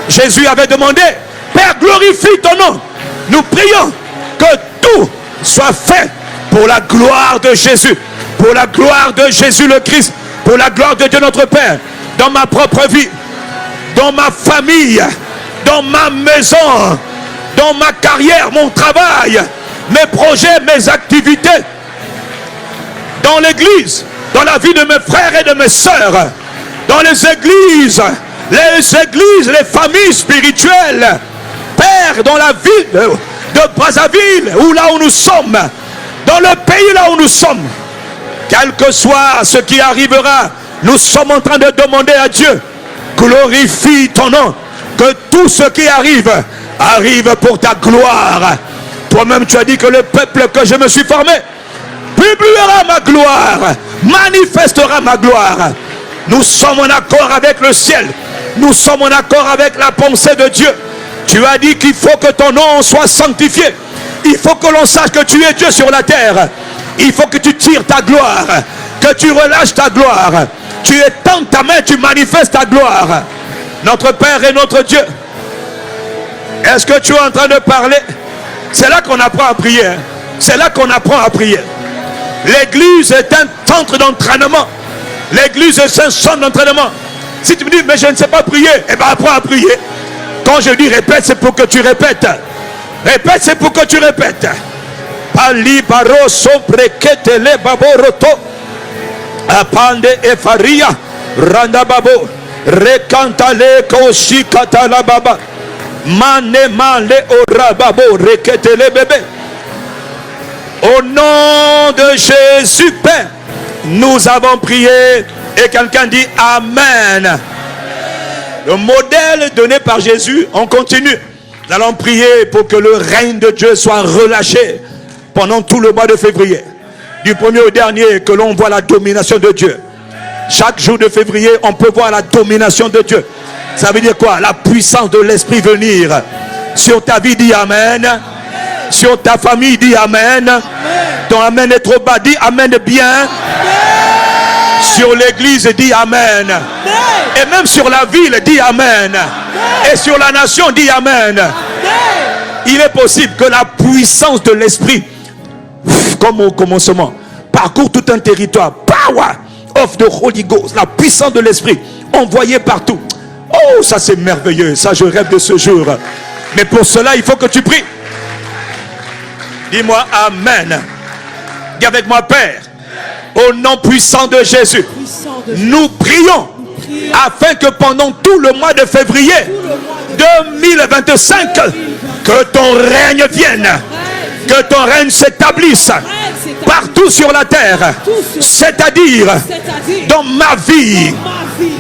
Jésus avait demandé, Père, glorifie ton nom. Nous prions que tout soit fait pour la gloire de Jésus. Pour la gloire de Jésus le Christ. Pour la gloire de Dieu notre Père. Dans ma propre vie. Dans ma famille. Dans ma maison. Dans ma carrière, mon travail. Mes projets, mes activités. Dans l'église. Dans la vie de mes frères et de mes sœurs. Dans les églises, les familles spirituelles. Père, dans la ville de Brazzaville, ou là où nous sommes, dans le pays là où nous sommes, quel que soit ce qui arrivera, nous sommes en train de demander à Dieu, glorifie ton nom, que tout ce qui arrive, arrive pour ta gloire. Toi-même tu as dit que le peuple que je me suis formé, publiera ma gloire, manifestera ma gloire. Nous sommes en accord avec le ciel. Nous sommes en accord avec la pensée de Dieu. Tu as dit qu'il faut que ton nom soit sanctifié. Il faut que l'on sache que tu es Dieu sur la terre. Il faut que tu tires ta gloire. Que tu relâches ta gloire. Tu étends ta main, tu manifestes ta gloire. Notre Père et notre Dieu. Est-ce que tu es en train de parler? C'est là qu'on apprend à prier. C'est là qu'on apprend à prier. L'église est un centre d'entraînement. L'église est un centre d'entraînement. Si tu me dis, mais je ne sais pas prier, eh bien apprends à prier. Quand je dis répète, c'est pour que tu répètes. Répète, c'est pour que tu répètes. Pali baro soprekete le babo roto. Apande e faria. Randa babo. Rekantale koshikata la baba. Mane male ora babo. Rekete le bébé. Au nom de Jésus, Père, nous avons prié et quelqu'un dit Amen. Le modèle donné par Jésus, on continue. Nous allons prier pour que le règne de Dieu soit relâché pendant tout le mois de février. Du premier au dernier, que l'on voit la domination de Dieu. Chaque jour de février, on peut voir la domination de Dieu. Ça veut dire quoi? La puissance de l'Esprit venir. Sur ta vie, dis Amen. Sur ta famille, dis Amen. Ton Amen est trop bas, dis Amen bien. Amen. Sur l'église, dis Amen. Amen. Et même sur la ville, dis Amen. Amen. Et sur la nation, dis Amen. Amen. Il est possible que la puissance de l'Esprit, comme au commencement, parcourt tout un territoire. Power of the Holy Ghost. La puissance de l'Esprit envoyée partout. Oh, ça c'est merveilleux. Ça, je rêve de ce jour. Mais pour cela, il faut que tu pries. Dis-moi Amen. Dis avec moi, Père, au nom puissant de Jésus, nous prions afin que pendant tout le mois de février 2025, que ton règne vienne, que ton règne s'établisse partout sur la terre, c'est-à-dire dans ma vie,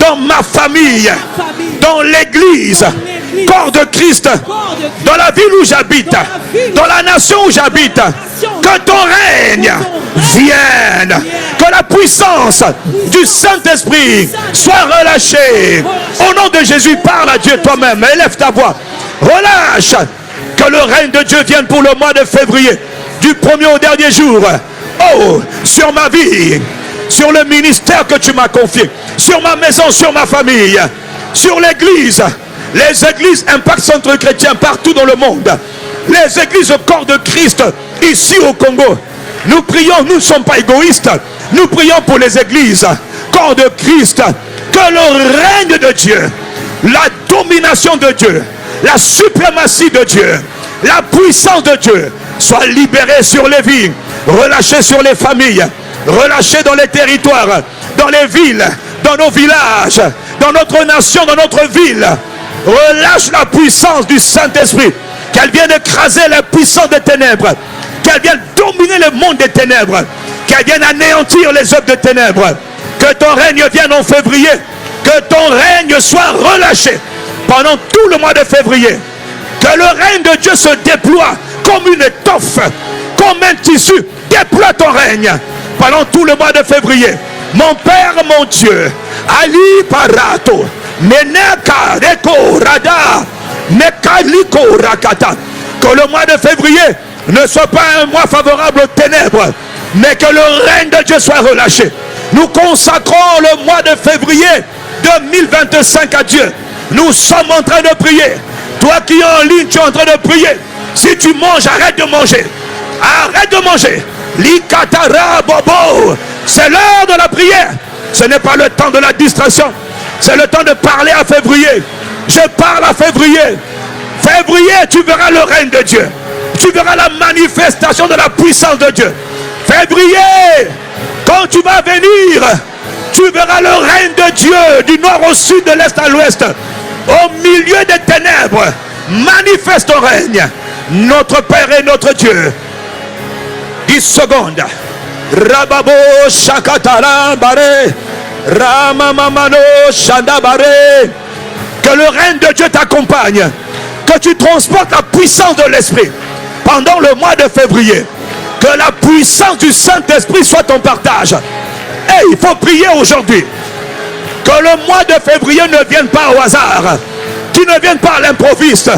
dans ma famille, dans l'église, corps de Christ, dans la ville où j'habite, dans la nation où j'habite, que ton règne vienne, que la puissance du Saint-Esprit soit relâchée. Au nom de Jésus, parle à Dieu toi-même, élève ta voix, relâche, que le règne de Dieu vienne pour le mois de février, du premier au dernier jour. Oh, sur ma vie, sur le ministère que tu m'as confié, sur ma maison, sur ma famille, sur l'église, les églises Impact Centre Chrétien partout dans le monde, les églises au corps de Christ ici au Congo. Nous prions, nous ne sommes pas égoïstes, nous prions pour les églises corps de Christ, que le règne de Dieu, la domination de Dieu, la suprématie de Dieu, la puissance de Dieu soit libérée sur les vies, relâchée sur les familles, relâchée dans les territoires, dans les villes, dans nos villages, dans notre nation, dans notre ville. Relâche la puissance du Saint-Esprit, qu'elle vienne écraser la puissance des ténèbres, qu'elle vienne dominer le monde des ténèbres, qu'elle vienne anéantir les œuvres de ténèbres. Que ton règne vienne en février, que ton règne soit relâché pendant tout le mois de février. Que le règne de Dieu se déploie comme une étoffe, comme un tissu. Déploie ton règne pendant tout le mois de février. Mon Père, mon Dieu, Ali Parato, Meneka Reko Rada, Mekaliko Rakata. Que le mois de février ne soit pas un mois favorable aux ténèbres, mais que le règne de Dieu soit relâché. Nous consacrons le mois de février 2025 à Dieu. Nous sommes en train de prier. Toi qui es en ligne, tu es en train de prier. Si tu manges, arrête de manger. Arrête de manger. Likatara Bobo. C'est l'heure de la prière. Ce n'est pas le temps de la distraction. C'est le temps de parler à février. Je parle à février. Février, tu verras le règne de Dieu. Tu verras la manifestation de la puissance de Dieu. Février, quand tu vas venir, tu verras le règne de Dieu du nord au sud, de l'est à l'ouest. Au milieu des ténèbres, manifeste ton règne. Notre Père et notre Dieu. 10 secondes. Rababo Shakatala Bare. Ramamamano Shandabare. Que le règne de Dieu t'accompagne. Que tu transportes la puissance de l'Esprit pendant le mois de février. Que la puissance du Saint-Esprit soit ton partage. Et il faut prier aujourd'hui. Que le mois de février ne vienne pas au hasard. Qu'il ne vienne pas à l'improviste.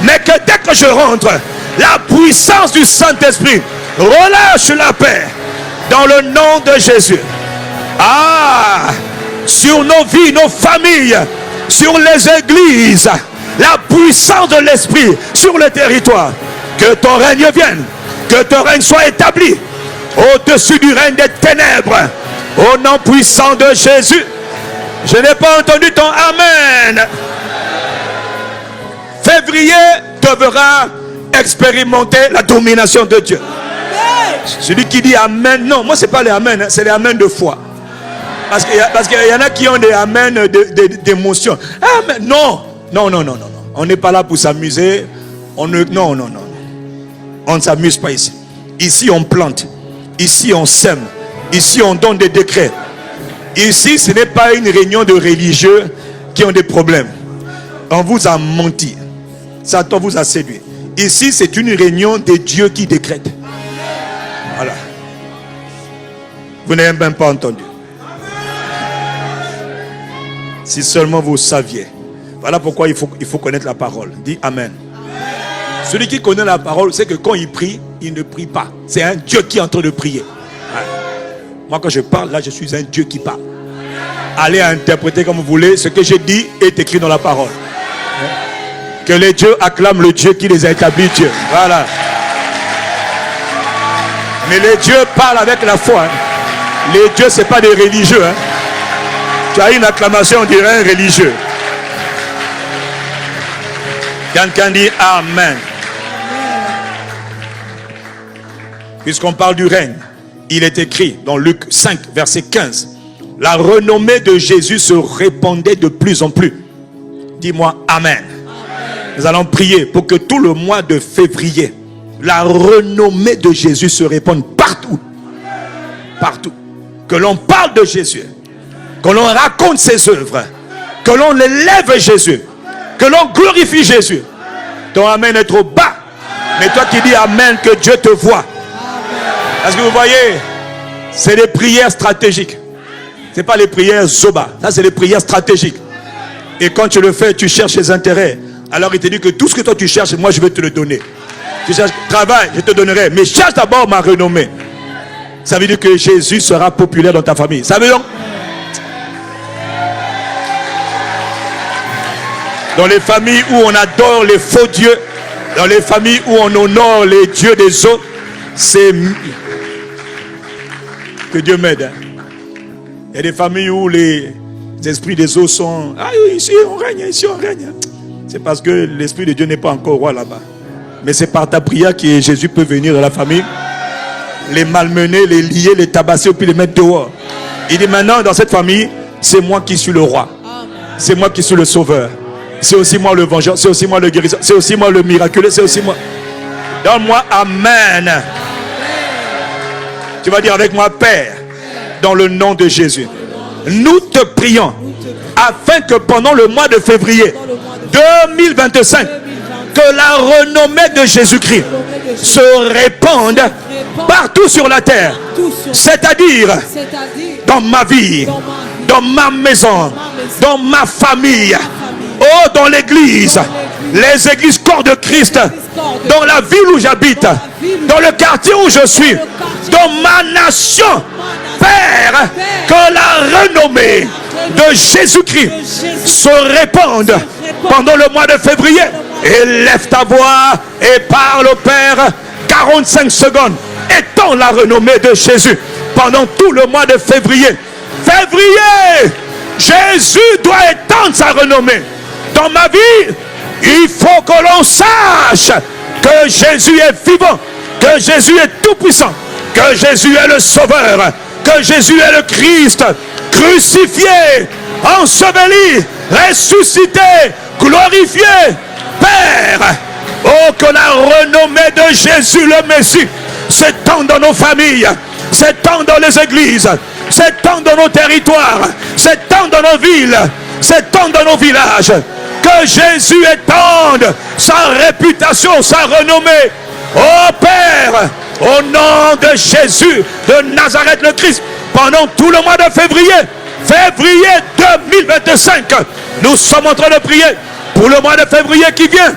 Mais que dès que je rentre, la puissance du Saint-Esprit relâche la paix. Dans le nom de Jésus. Ah! Sur nos vies, nos familles, sur les églises. La puissance de l'Esprit sur le territoire. Que ton règne vienne. Que ton règne soit établi au-dessus du règne des ténèbres. Au nom puissant de Jésus. Je n'ai pas entendu ton Amen. Février devra expérimenter la domination de Dieu. Celui qui dit Amen, non, moi c'est pas les Amen, c'est les Amen de foi. Parce qu'il y en a qui ont des Amen d'émotion. Amen, non. On n'est pas là pour s'amuser. Non. On ne s'amuse pas ici. Ici on plante. Ici on sème. Ici on donne des décrets. Ici ce n'est pas une réunion de religieux qui ont des problèmes. On vous a menti. Satan vous a séduit. Ici c'est une réunion de Dieu qui décrète. Voilà. Vous n'avez même pas entendu. Si seulement vous saviez. Voilà pourquoi il faut connaître la parole. Dis Amen. Celui qui connaît la parole, c'est que quand il prie, il ne prie pas. C'est un Dieu qui est en train de prier. Voilà. Moi quand je parle, là je suis un Dieu qui parle. Allez interpréter comme vous voulez. Ce que j'ai dit est écrit dans la parole. Que les dieux acclament le Dieu qui les a établis Dieu. Voilà. Mais les dieux parlent avec la foi. Les dieux, ce n'est pas des religieux. Tu as une acclamation, on dirait un religieux. Quelqu'un dit Amen. Puisqu'on parle du règne, il est écrit dans Luc 5, verset 15. La renommée de Jésus se répandait de plus en plus. Dis-moi Amen. Nous allons prier pour que tout le mois de février, la renommée de Jésus se répande partout. Partout. Que l'on parle de Jésus. Que l'on raconte ses œuvres. Que l'on élève Jésus. Que l'on glorifie Jésus. Ton Amen est trop bas. Mais toi qui dis Amen, que Dieu te voit. Parce que vous voyez, c'est des prières stratégiques. Ce n'est pas les prières zoba. Ça, c'est les prières stratégiques. Et quand tu le fais, tu cherches les intérêts. Alors il te dit que tout ce que toi tu cherches, moi je vais te le donner. Tu cherches travail, je te donnerai. Mais cherche d'abord ma renommée. Ça veut dire que Jésus sera populaire dans ta famille. Ça veut dire dans les familles où on adore les faux dieux, dans les familles où on honore les dieux des autres, c'est que Dieu m'aide. Il y a des familles où les esprits des eaux sont ici on règne, ici on règne. C'est parce que l'Esprit de Dieu n'est pas encore roi là-bas. Mais c'est par ta prière que Jésus peut venir dans la famille, les malmener, les lier, les tabasser, puis les mettre dehors. Il dit maintenant dans cette famille, c'est moi qui suis le roi. C'est moi qui suis le sauveur. C'est aussi moi le vengeur, c'est aussi moi le guérisseur, c'est aussi moi le miraculeux, c'est aussi moi. Donne-moi Amen. Tu vas dire avec moi Père, dans le nom de Jésus. Nous te prions afin que pendant le mois de février 2025, Que la renommée de Jésus-Christ se répande partout sur la terre. C'est-à-dire dans ma vie, dans ma maison, dans ma famille, oh, dans l'église, les églises corps de Christ, dans la ville où j'habite, dans le quartier où je suis, dans ma nation. Père, que la renommée de Jésus-Christ se répande pendant le mois de février. Élève ta voix et parle au Père 45 secondes. Étends la renommée de Jésus pendant tout le mois de février. Février, Jésus doit étendre sa renommée. Dans ma vie, il faut que l'on sache que Jésus est vivant, que Jésus est tout-puissant, que Jésus est le Sauveur, que Jésus est le Christ, crucifié, enseveli, ressuscité, glorifié. Père, oh, que la renommée de Jésus le Messie s'étend dans nos familles, s'étend dans les églises, s'étend dans nos territoires, s'étend dans nos villes, s'étend dans nos villages. Que Jésus étende sa réputation, sa renommée. Oh Père, au nom de Jésus de Nazareth le Christ, pendant tout le mois de février 2025, nous sommes en train de prier pour le mois de février qui vient.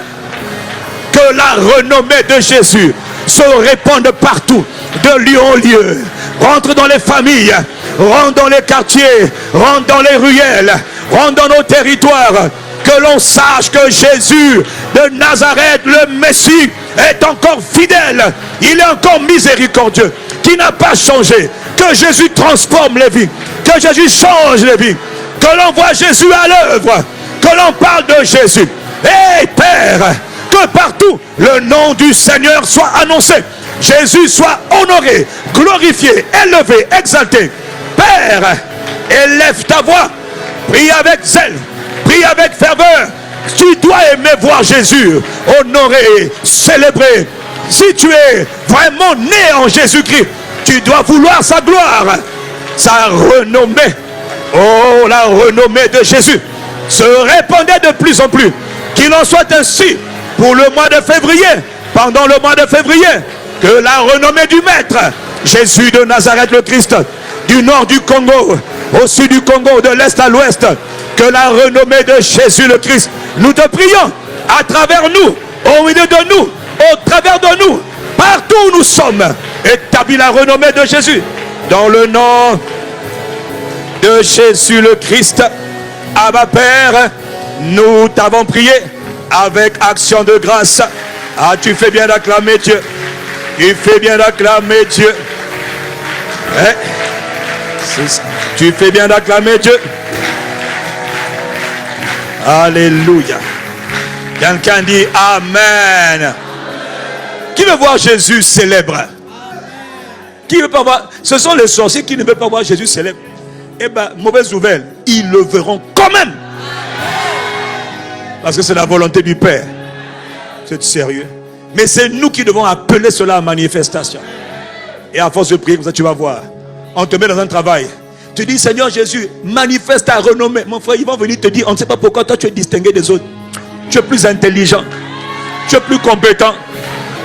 Que la renommée de Jésus se répande partout, de lieu en lieu. Rentre dans les familles, rentre dans les quartiers, rentre dans les ruelles, rentre dans nos territoires. Que l'on sache que Jésus de Nazareth, le Messie, est encore fidèle. Il est encore miséricordieux, qui n'a pas changé. Que Jésus transforme les vies, que Jésus change les vies. Que l'on voit Jésus à l'œuvre, que l'on parle de Jésus. Et Père, que partout le nom du Seigneur soit annoncé. Jésus soit honoré, glorifié, élevé, exalté. Père, élève ta voix, prie avec zèle, prie avec ferveur. Tu dois aimer voir Jésus honoré, célébré. Si tu es vraiment né en Jésus-Christ, tu dois vouloir sa gloire, sa renommée. Oh, la renommée de Jésus se répandait de plus en plus. Qu'il en soit ainsi pour le mois de février. Pendant le mois de février, que la renommée du Maître, Jésus de Nazareth le Christ, du nord du Congo, au sud du Congo, de l'est à l'ouest, que la renommée de Jésus le Christ, nous te prions, à travers nous, au milieu de nous, au travers de nous, partout où nous sommes, établis la renommée de Jésus. Dans le nom de Jésus le Christ, Abba Père, nous t'avons prié avec action de grâce. Ah, tu fais bien d'acclamer Dieu. Tu fais bien d'acclamer Dieu. Tu fais bien d'acclamer Dieu. Alléluia. Quelqu'un dit Amen. Qui veut voir Jésus célèbre? Qui veut pas voir? Ce sont les sorciers qui ne veulent pas voir Jésus célèbre. Eh bien, mauvaise nouvelle, ils le verront quand même. Parce que c'est la volonté du Père. C'est sérieux. Mais c'est nous qui devons appeler cela à manifestation. Et à force de prier, comme ça tu vas voir. On te met dans un travail. Tu dis, Seigneur Jésus, manifeste ta renommée. Mon frère, ils vont venir te dire, on ne sait pas pourquoi toi tu es distingué des autres. Tu es plus intelligent. Tu es plus compétent.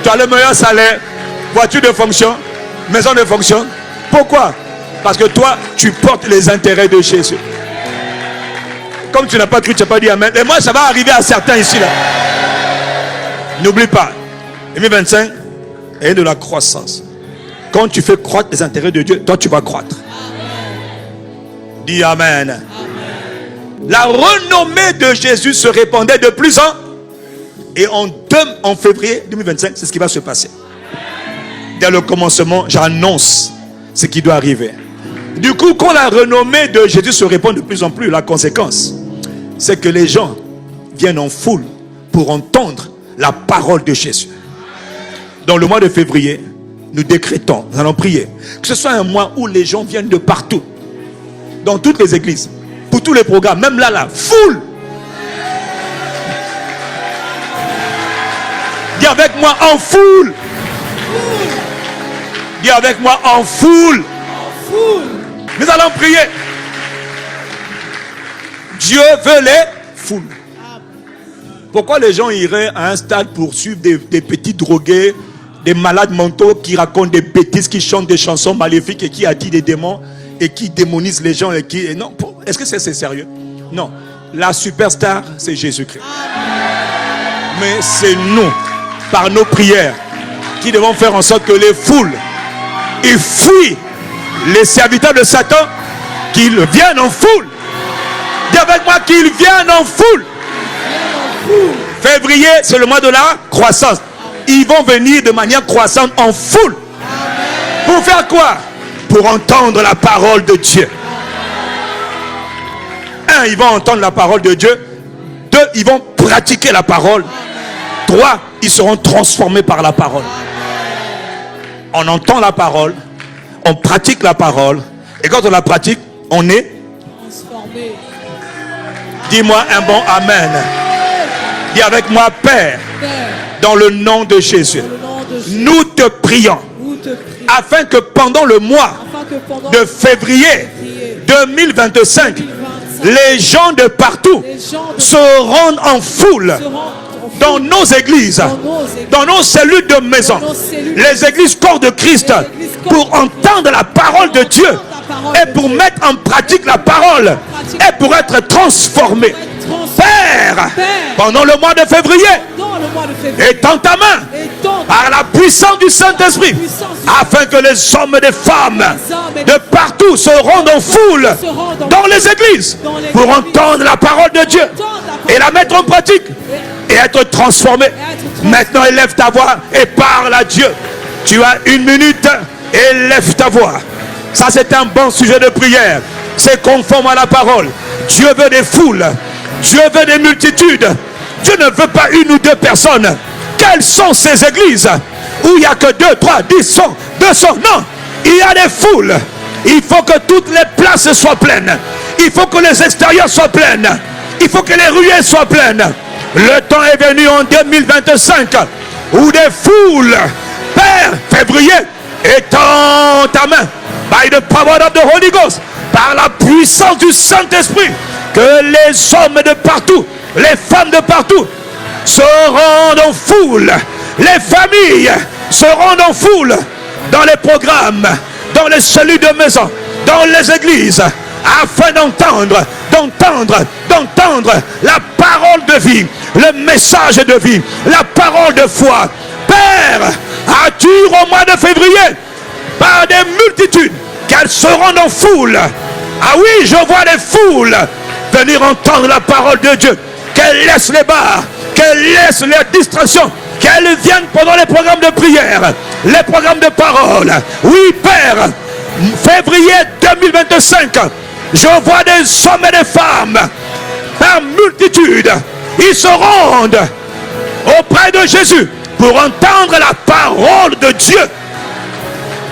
Tu as le meilleur salaire. Voiture de fonction. Maison de fonction. Pourquoi? Parce que toi, tu portes les intérêts de Jésus. Comme tu n'as pas cru, tu n'as pas dit Amen. Et moi, ça va arriver à certains ici, là. N'oublie pas. 2025 est de la croissance. Quand tu fais croître les intérêts de Dieu, toi, tu vas croître. Dis Amen. Amen. La renommée de Jésus se répandait de plus en et en février 2025, c'est ce qui va se passer. Dès le commencement, j'annonce ce qui doit arriver. Du coup, quand la renommée de Jésus se répand de plus en plus, la conséquence, c'est que les gens viennent en foule pour entendre la parole de Jésus. Dans le mois de février, nous décrétons, nous allons prier, que ce soit un mois où les gens viennent de partout, dans toutes les églises, pour tous les programmes, même là, la foule. Dis avec moi, en foule. Dis avec moi, en foule. Nous allons prier. Dieu veut les foules. Pourquoi les gens iraient à un stade pour suivre des petits drogués, des malades mentaux qui racontent des bêtises, qui chantent des chansons maléfiques et qui attirent des démons et qui démonisent les gens non, est-ce que c'est sérieux? Non. La superstar, c'est Jésus-Christ. Mais c'est nous, par nos prières, qui devons faire en sorte que les foules ils fuient les serviteurs de Satan, qu'ils viennent en foule. Dis avec moi qu'ils viennent en foule. Février, c'est le mois de la croissance. Ils vont venir de manière croissante en foule. Pour faire quoi? Pour entendre la parole de Dieu. Un, ils vont entendre la parole de Dieu. Deux, ils vont pratiquer la parole. Trois, ils seront transformés par la parole. On entend la parole, on pratique la parole, et quand on la pratique, on est transformé. Dis-moi un bon amen. Dis avec moi, Père, dans le nom de Jésus, nous te prions, afin que pendant le mois de février 2025, les gens de partout se rendent en foule dans nos églises, dans nos cellules de maison, les églises corps de Christ, pour entendre la parole de Dieu et pour mettre en pratique la parole et pour être transformés. Père, pendant le mois de février, étends ta main par la puissance du Saint-Esprit, afin que les hommes et les femmes de partout se rendent en foule dans les églises pour entendre la parole de Dieu et la mettre en pratique et être transformé. Maintenant, élève ta voix et parle à Dieu. Tu as 1 minute, élève ta voix. Ça, c'est un bon sujet de prière. C'est conforme à la parole. Dieu veut des foules. Dieu veut des multitudes. Dieu ne veut pas 1 ou 2 personnes. Quelles sont ces églises où il n'y a que 2, 3, 10, 100, 200? Non, il y a des foules. Il faut que toutes les places soient pleines. Il faut que les extérieurs soient pleines. Il faut que les ruelles soient pleines. Le temps est venu en 2025 où des foules, Père, février, étends ta main, by the power of the Holy Ghost, par la puissance du Saint-Esprit, que les hommes de partout, les femmes de partout, se rendent en foule. Les familles se rendent en foule dans les programmes, dans les cellules de maison, dans les églises, afin d'entendre la parole de vie, le message de vie, la parole de foi. Père, attire au mois de février par des multitudes qu'elles se rendent en foule. Ah oui, je vois les foules venir entendre la parole de Dieu. Qu'elles laissent les bars, qu'elles laissent les distractions, qu'elles viennent pendant les programmes de prière, les programmes de parole. Oui, Père, février 2025, je vois des hommes et des femmes par multitude. Ils se rendent auprès de Jésus pour entendre la parole de Dieu.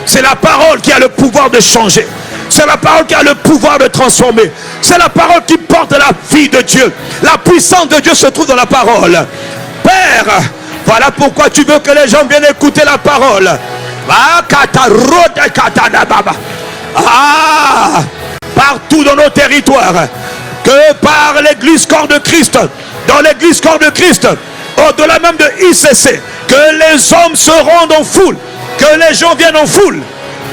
C'est la parole qui a le pouvoir de changer. C'est la parole qui a le pouvoir de transformer. C'est la parole qui porte la vie de Dieu. La puissance de Dieu se trouve dans la parole. Père, voilà pourquoi tu veux que les gens viennent écouter la parole. Partout dans nos territoires, que par l'église corps de Christ, dans l'église corps de Christ, au-delà même de ICC, que les hommes se rendent en foule, que les gens viennent en foule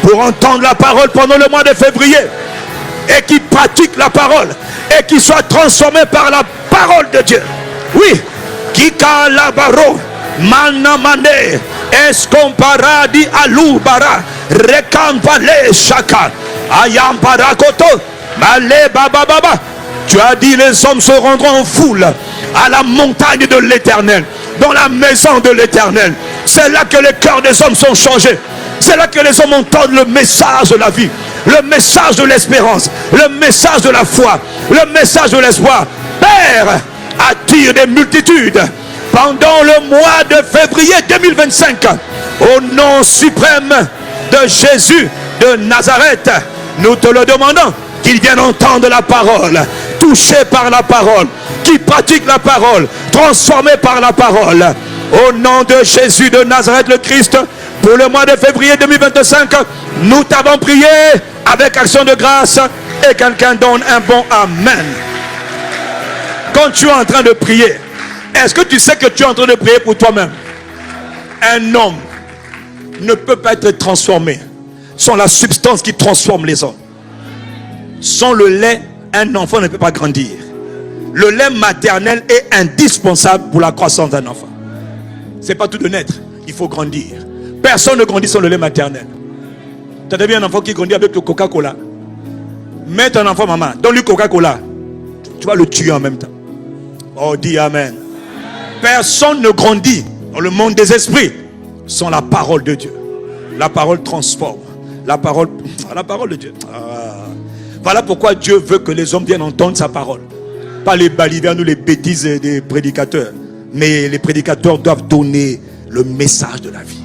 pour entendre la parole pendant le mois de février et qui pratiquent la parole et qui soient transformés par la parole de Dieu. Oui, Kika Labaro, Manamane, Escomparadi Alubara, Rekampale Shaka, Ayamparakoto, Male Baba Baba. Tu as dit les hommes se rendront en foule à la montagne de l'Éternel, dans la maison de l'Éternel. C'est là que les cœurs des hommes sont changés. C'est là que les hommes entendent le message de la vie, le message de l'espérance, le message de la foi, le message de l'espoir. Père, attire des multitudes pendant le mois de février 2025 au nom suprême de Jésus de Nazareth. Nous te le demandons, qu'ils viennent entendre la parole, touchés par la parole, qui pratiquent la parole, transformés par la parole. Au nom de Jésus de Nazareth le Christ, pour le mois de février 2025, nous t'avons prié avec action de grâce et quelqu'un donne un bon amen. Quand tu es en train de prier, Est-ce que tu sais que tu es en train de prier pour toi-même? Un homme ne peut pas être transformé sans la substance qui transforme les hommes. Sans le lait, un enfant ne peut pas grandir. Le lait maternel est indispensable pour la croissance d'un enfant. C'est pas tout de naître, il faut grandir. Personne ne grandit sans le lait maternel. Tu as déjà vu un enfant qui grandit avec le Coca-Cola? Mets ton enfant, maman, donne-lui Coca-Cola. Tu vas le tuer en même temps. Oh, dis Amen. Personne ne grandit dans le monde des esprits sans la parole de Dieu. La parole transforme. La parole de Dieu. Voilà pourquoi Dieu veut que les hommes viennent entendre sa parole. Pas les balivernes ou les bêtises des prédicateurs. Mais les prédicateurs doivent donner le message de la vie.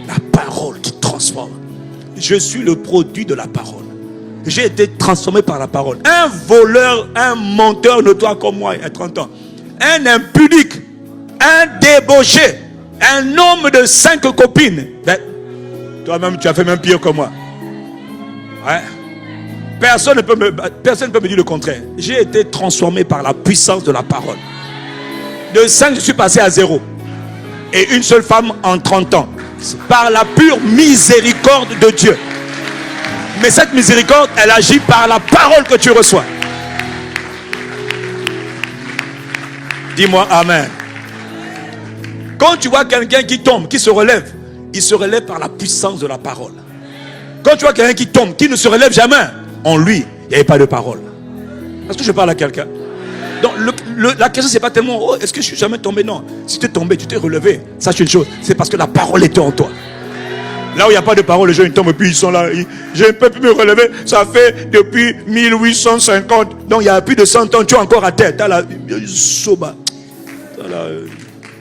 La parole qui transforme. Je suis le produit de la parole. J'ai été transformé par la parole. Un voleur, un menteur notoire comme moi il y a 30 ans. Un impudique, un débauché, un homme de 5 copines. Ben, toi-même, tu as fait même pire que moi. Ouais. Personne ne peut me dire le contraire. J'ai été transformé par la puissance de la parole. De 5, je suis passé à 0. Et une seule femme en 30 ans. Par la pure miséricorde de Dieu. Mais cette miséricorde, elle agit par la parole que tu reçois. Dis-moi Amen. Quand tu vois quelqu'un qui tombe, qui se relève, il se relève par la puissance de la parole. Quand tu vois quelqu'un qui tombe, qui ne se relève jamais, en lui, il n'y avait pas de parole. Est-ce que je parle à quelqu'un? Donc la question c'est pas tellement oh, est-ce que je suis jamais tombé? Non. Si tu es tombé, tu t'es relevé. Sache une chose, c'est parce que la parole était en toi. Là où il n'y a pas de parole, les gens ils tombent et puis ils sont là. Je ne peux plus me relever. Ça fait depuis 1850. Donc il y a plus de 100 ans. Tu es encore à terre. Tu as la soba.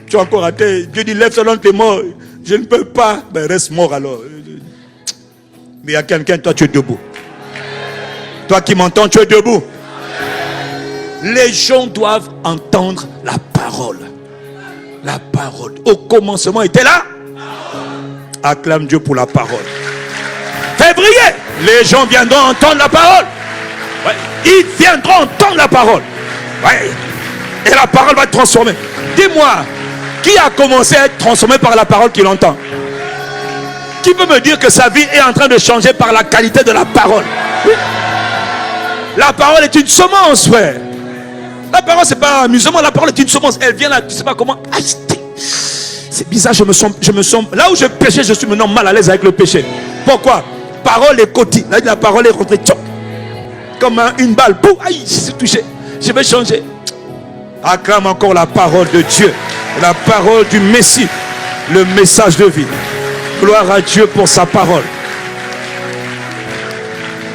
Tu es encore à terre. Dieu dit lève-toi, donc tu es mort. Je ne peux pas. Ben reste mort alors. Mais il y a quelqu'un, toi tu es debout. Toi qui m'entends, tu es debout. Les gens doivent entendre la parole. La parole. Au commencement était là. Acclame Dieu pour la parole. Février, les gens viendront entendre la parole. Ouais. Ils viendront entendre la parole. Ouais. Et la parole va être transformée. Dis-moi, qui a commencé à être transformé par la parole qu'il entend? Qui peut me dire que sa vie est en train de changer par la qualité de la parole? Oui. La parole est une semence, frère. La parole, c'est pas un amusement. La parole est une semence. Elle vient là, tu sais pas comment. C'est bizarre, je me sens. Là où je péchais, je suis maintenant mal à l'aise avec le péché. Pourquoi? Parole est côté. Là, la parole est rentrée. Comme une balle. Boum, aïe, je suis touché. Je vais changer. Acclame encore la parole de Dieu. La parole du Messie. Le message de vie. Gloire à Dieu pour sa parole.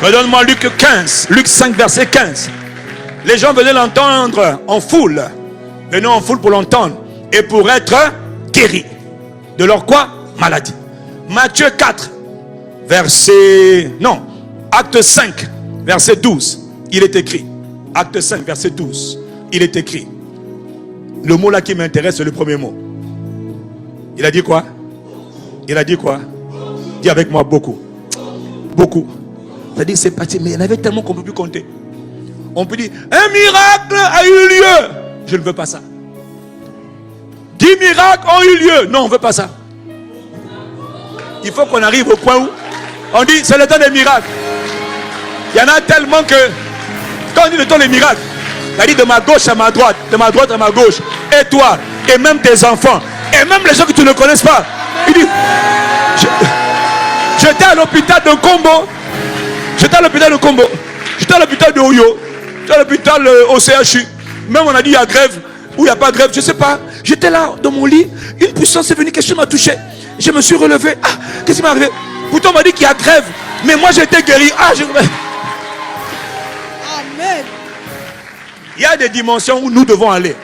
Redonne-moi Luc 15. Luc 5, verset 15. Les gens venaient l'entendre en foule. Venaient en foule pour l'entendre. Et pour être guéris. De leur quoi? Maladie. Matthieu 4. Verset... Non. Acte 5. Verset 12. Il est écrit. Acte 5, verset 12. Il est écrit. Le mot là qui m'intéresse, c'est le premier mot. Il a dit quoi? Il a dit quoi? Dis avec moi beaucoup. Beaucoup. C'est-à-dire c'est parti, mais il y en avait tellement qu'on ne peut plus compter. On peut dire, un miracle a eu lieu. Je ne veux pas ça. 10 miracles ont eu lieu. Non, on ne veut pas ça. Il faut qu'on arrive au point où on dit, c'est le temps des miracles. Il y en a tellement que, quand on dit le temps des miracles, il dit de ma gauche à ma droite, de ma droite à ma gauche, et toi, et même tes enfants, et même les gens que tu ne connais pas. Il dit, j'étais à l'hôpital de Combo, j'étais à l'hôpital de Combo, j'étais à l'hôpital de Oyo, j'étais à l'hôpital au CHU, même on a dit il y a grève, ou il n'y a pas grève, je ne sais pas. J'étais là, dans mon lit, une puissance est venue, quelque chose m'a touché, je me suis relevé, ah, qu'est-ce qui m'est arrivé? Pourtant on m'a dit qu'il y a grève, mais moi j'ai été guéri, ah, je... Amen. Il y a des dimensions où nous devons aller.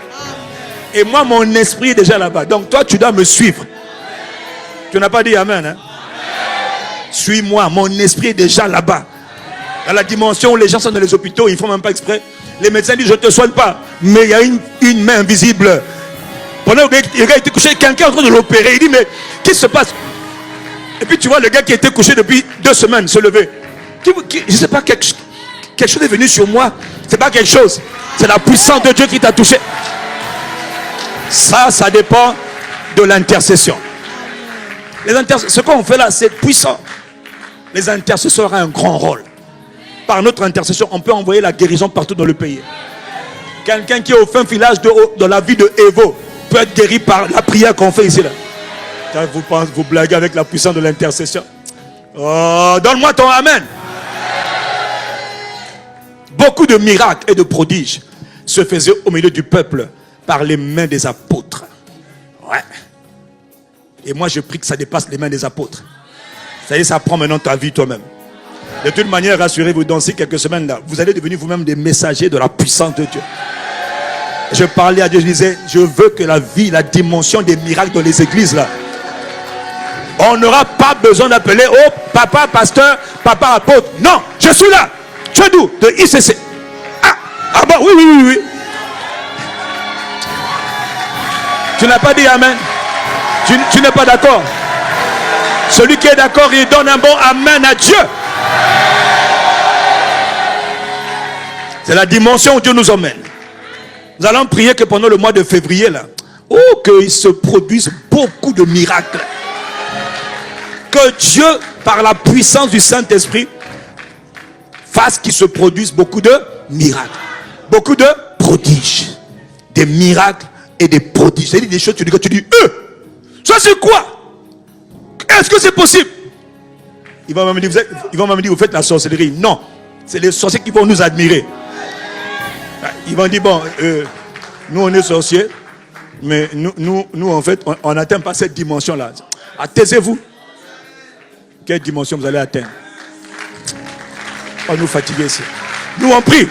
Et moi, mon esprit est déjà là-bas. Donc toi, tu dois me suivre. Tu n'as pas dit Amen, hein? Suis-moi, mon esprit est déjà là-bas. Dans la dimension où les gens sont dans les hôpitaux, ils ne font même pas exprès. Les médecins disent, je ne te soigne pas. Mais il y a une main invisible. Pendant que le gars était couché, quelqu'un est en train de l'opérer. Il dit, mais qu'est-ce qui se passe? Et puis tu vois le gars qui était couché depuis 2 semaines se lever. Je ne sais pas, quelque chose est venu sur moi. C'est pas quelque chose. C'est la puissance de Dieu qui t'a touché. Ça dépend de l'intercession. Ce qu'on fait là, c'est puissant. Les intercesseurs ont un grand rôle. Par notre intercession, on peut envoyer la guérison partout dans le pays. Quelqu'un qui est au fin village de la ville de Evo peut être guéri par la prière qu'on fait ici. Là. Quand vous blaguez avec la puissance de l'intercession. Oh, donne-moi ton amen. Beaucoup de miracles et de prodiges se faisaient au milieu du peuple par les mains des apôtres. Ouais. Et moi, je prie que ça dépasse les mains des apôtres. Ça y est, ça prend maintenant ta vie toi-même. De toute manière, rassurez-vous, dans ces quelques semaines là, vous allez devenir vous-même des messagers de la puissance de Dieu. Je parlais à Dieu, je disais, je veux que la vie, la dimension des miracles dans les églises là, on n'aura pas besoin d'appeler, oh, papa pasteur, papa apôtre. Non, je suis là. Tu es d'où? De ICC. Ah bon, oui. Tu n'as pas dit amen. Tu n'es pas d'accord. Celui qui est d'accord, il donne un bon amen à Dieu. C'est la dimension où Dieu nous emmène. Nous allons prier que pendant le mois de février là, qu'il se produise beaucoup de miracles. Que Dieu, par la puissance du Saint-Esprit, fasse qu'il se produise beaucoup de miracles. Beaucoup de prodiges. Des miracles et des prodiges. C'est des choses, tu dis, ça c'est quoi? Est-ce que c'est possible? Ils vont me dire, vous faites la sorcellerie. Non, c'est les sorciers qui vont nous admirer. Ils vont dire, bon, nous on est sorciers, mais nous en fait, on n'atteint pas cette dimension-là. Taisez-vous. Quelle dimension vous allez atteindre? On nous fatiguer ici. Nous on prie.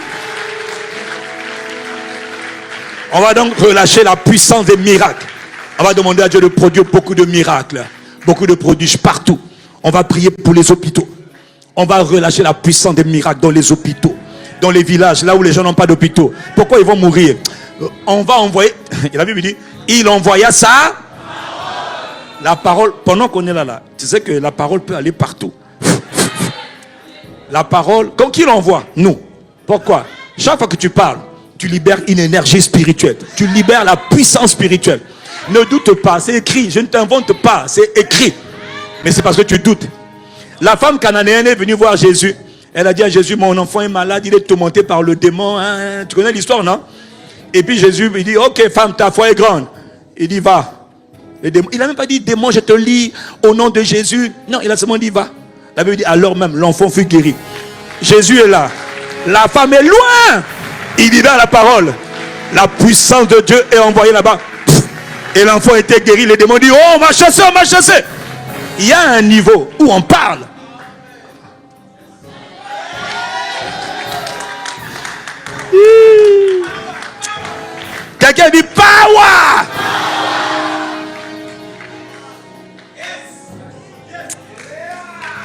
On va donc relâcher la puissance des miracles. On va demander à Dieu de produire beaucoup de miracles, beaucoup de prodiges partout. On va prier pour les hôpitaux. On va relâcher la puissance des miracles dans les hôpitaux, dans les villages, là où les gens n'ont pas d'hôpitaux. Pourquoi ils vont mourir? On va envoyer, la Bible dit, il envoya ça. La parole, pendant qu'on est là, tu sais que la parole peut aller partout. La parole, quand qui l'envoie? Nous. Pourquoi? Chaque fois que tu parles, tu libères une énergie spirituelle. Tu libères la puissance spirituelle. Ne doute pas, c'est écrit. Je ne t'invente pas, c'est écrit. Mais c'est parce que tu doutes. La femme cananéenne est venue voir Jésus. Elle a dit à Jésus, mon enfant est malade, il est tourmenté par le démon. Hein? Tu connais l'histoire, non? Et puis Jésus lui dit, ok femme, ta foi est grande. Il dit, va. Il n'a même pas dit, démon, je te lis au nom de Jésus. Non, il a seulement dit, va. La Bible dit, alors même, l'enfant fut guéri. Jésus est là. La femme est loin. Il libère la parole. La puissance de Dieu est envoyée là-bas. Et l'enfant était guéri. Les démons disent, oh, on m'a chassé, on m'a chassé. Il y a un niveau où on parle. Quelqu'un dit, power.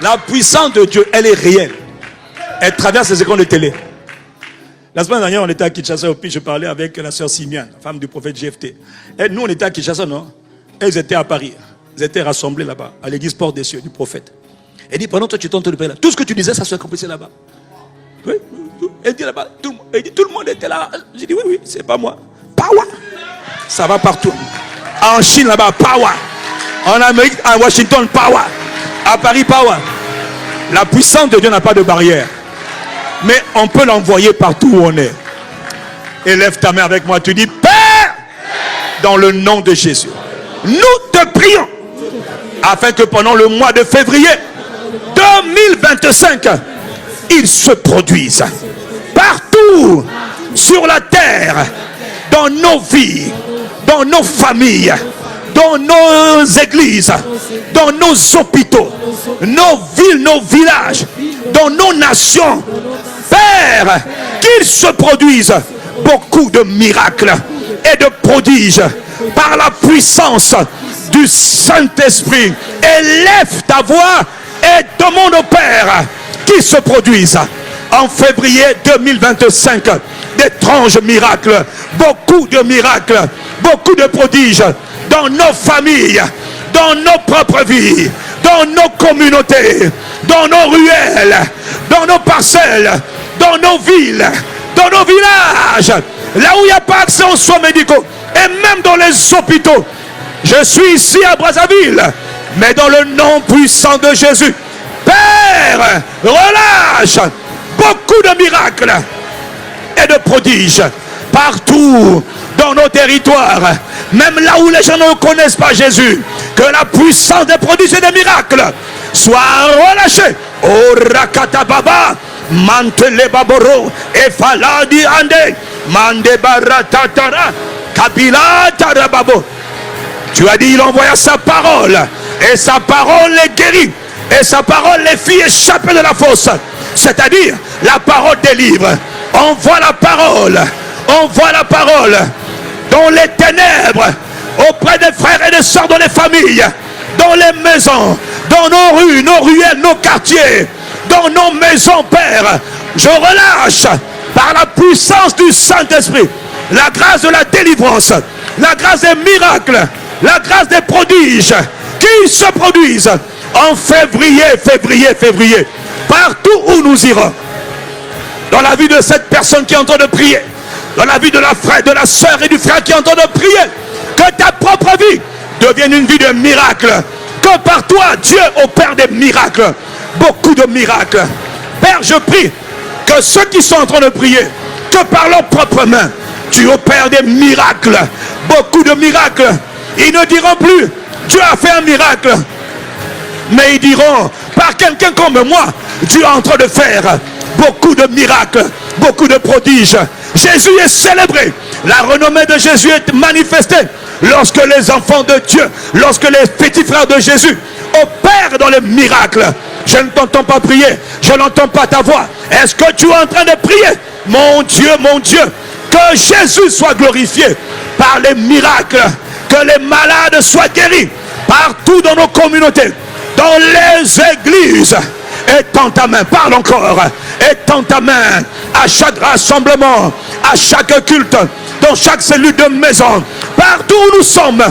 La puissance de Dieu, elle est réelle. Elle traverse les écrans de télé. La semaine dernière, on était à Kinshasa, puis je parlais avec la sœur Simiane, femme du prophète GFT. Et nous, on était à Kinshasa, non? Elles étaient à Paris. Ils étaient rassemblés là-bas, à l'église Porte des Cieux du prophète. Elle dit, pendant que toi tu tentes de paix là, tout ce que tu disais, ça se accomplissait là-bas. Oui. Elle dit là-bas, tout le monde était là. J'ai dit, oui, c'est pas moi. Power. Ça va partout. En Chine là-bas, power. En Amérique, à Washington, power. À Paris, power. La puissance de Dieu n'a pas de barrière. Mais on peut l'envoyer partout où on est. Élève ta main avec moi. Tu dis, Père, dans le nom de Jésus, nous te prions afin que pendant le mois de février 2025, il se produise partout sur la terre, dans nos vies, dans nos familles, dans nos églises, dans nos hôpitaux, nos villes, nos villages, dans nos nations. Père, qu'il se produise beaucoup de miracles et de prodiges par la puissance du Saint-Esprit. Élève ta voix et demande au Père qu'il se produise en février 2025 d'étranges miracles, beaucoup de miracles, beaucoup de prodiges dans nos familles, dans nos propres vies, dans nos communautés, dans nos ruelles, dans nos parcelles, dans nos villes, dans nos villages, là où il n'y a pas accès aux soins médicaux. et même dans les hôpitaux. Je suis ici à Brazzaville, mais dans le nom puissant de Jésus. Père, relâche beaucoup de miracles et de prodiges partout dans nos territoires, même là où les gens ne connaissent pas Jésus. Que la puissance des prodiges et des miracles soit relâchée. Oh Rakatababa, Mantele Baboro, Efaladi Ande, Mande Baratatara, Kabila Tarababo. Tu as dit, il envoya sa parole, et sa parole les guérit, et sa parole les fit échapper de la fosse. C'est-à-dire, la parole délivre. Envoie la parole dans les ténèbres, auprès des frères et des sœurs, dans les familles, dans les maisons, dans nos rues, nos ruelles, nos quartiers, dans nos maisons, Père. Je relâche par la puissance du Saint-Esprit la grâce de la délivrance, la grâce des miracles, la grâce des prodiges qui se produisent en février, partout où nous irons. Dans la vie de cette personne qui est en train de prier, dans la vie de la frère, de la sœur et du frère qui est en train de prier, que ta propre vie devienne une vie de miracle. Que par toi, Dieu opère des miracles, beaucoup de miracles. Père, je prie que ceux qui sont en train de prier, que par leurs propres mains, tu opères des miracles, beaucoup de miracles. Ils ne diront plus, Dieu a fait un miracle, mais ils diront, par quelqu'un comme moi, Dieu est en train de faire beaucoup de miracles, beaucoup de prodiges. Jésus est célébré. La renommée de Jésus est manifestée lorsque les enfants de Dieu, lorsque les petits frères de Jésus opèrent dans les miracles. Je ne t'entends pas prier, je n'entends pas ta voix. Est-ce que tu es en train de prier? Mon Dieu, que Jésus soit glorifié par les miracles, que les malades soient guéris partout dans nos communautés, dans les églises. Étends ta main, parle encore. Étends ta main à chaque rassemblement, à chaque culte, dans chaque cellule de maison, partout où nous sommes.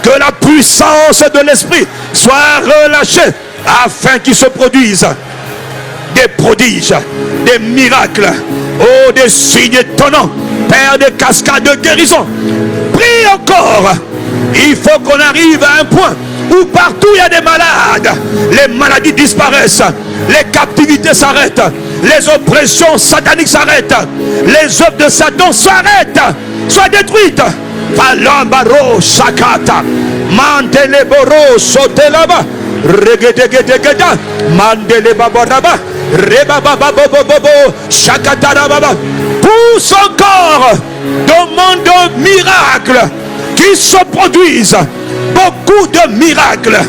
Que la puissance de l'Esprit soit relâchée afin qu'il se produise des prodiges, des miracles, oh, des signes étonnants, Père, des cascades de guérison. Prie encore. Il faut qu'on arrive à un point où partout il y a des malades, les maladies disparaissent, les captivités s'arrêtent, les oppressions sataniques s'arrêtent, les œuvres de Satan s'arrêtent, soient détruites. Falambaro Shakata, Mandeleboro Sotelaba, Regedegedegeda, Mandelebaboraba, Rebabababobobo, Shakatarababa. Pousse encore, demande de miracles qui se produisent, beaucoup de miracles,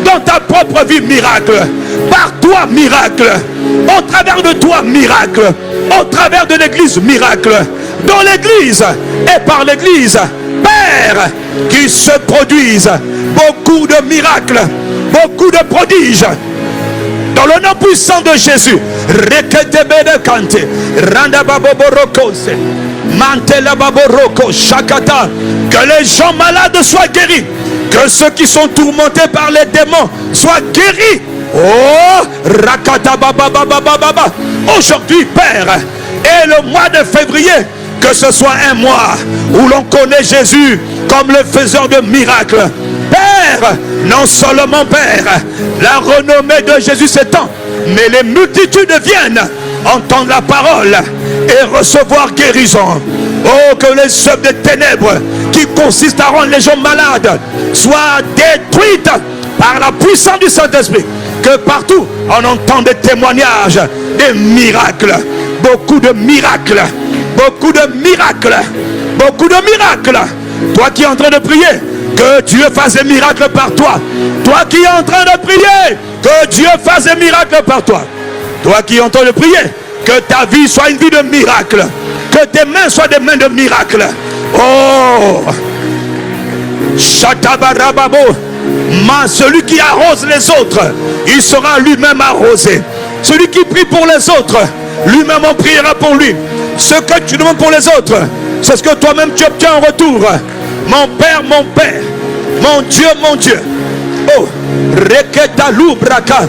dans ta propre vie, miracle, par toi, miracle, au travers de toi, miracle, au travers de l'église, miracle, dans l'église et par l'église, Père, qui se produisent beaucoup de miracles, beaucoup de prodiges. Dans le nom puissant de Jésus, que les gens malades soient guéris, que ceux qui sont tourmentés par les démons soient guéris. Oh, Rakata Baba Baba Baba. Aujourd'hui, Père, et le mois de février, que ce soit un mois où l'on connaît Jésus comme le faiseur de miracles. Père, non seulement Père, la renommée de Jésus s'étend, mais les multitudes viennent entendre la parole et recevoir guérison. Oh, que les œuvres des ténèbres qui consistent à rendre les gens malades soient détruites par la puissance du Saint-Esprit. Que partout on entend des témoignages, des miracles, beaucoup de miracles, beaucoup de miracles, beaucoup de miracles. Toi qui es en train de prier, que Dieu fasse des miracles par toi. Toi qui es en train de prier, que Dieu fasse des miracles par toi. Toi qui es en train de prier, que ta vie soit une vie de miracle. Que tes mains soient des mains de miracle. Oh, Shatabarababo. Celui qui arrose les autres, il sera lui-même arrosé. Celui qui prie pour les autres, lui-même en priera pour lui. Ce que tu demandes pour les autres, c'est ce que toi-même tu obtiens en retour. Mon Père, mon Dieu, mon Dieu. Oh, Reketa Lubraka,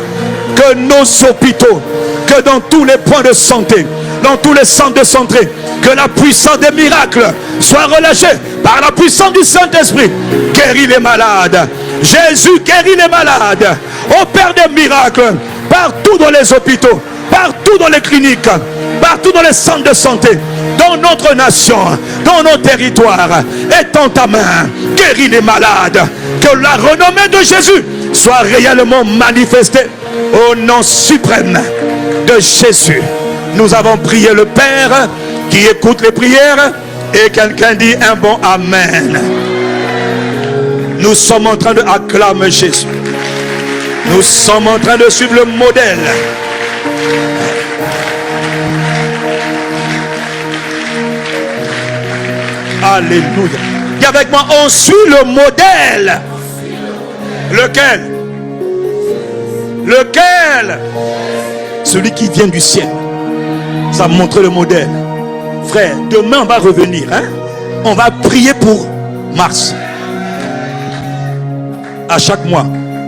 que nos hôpitaux, que dans tous les points de santé, dans tous les centres de santé, que la puissance des miracles soit relâchée par la puissance du Saint-Esprit. Guéris les malades. Jésus guérit les malades. Opère des miracles partout dans les hôpitaux, partout dans les cliniques, partout dans les centres de santé, dans notre nation, dans nos territoires. Étends ta main, guéris les malades. Que la renommée de Jésus soit réellement manifestée au nom suprême de Jésus. Nous avons prié le Père qui écoute les prières et quelqu'un dit un bon Amen. Nous sommes en train d'acclamer Jésus. Nous sommes en train de suivre le modèle. Alléluia. Dis avec moi, on suit le modèle. Lequel? Lequel? Celui qui vient du ciel. Ça montre le modèle. Frère, demain on va revenir. Hein? On va prier pour Mars. À chaque mois,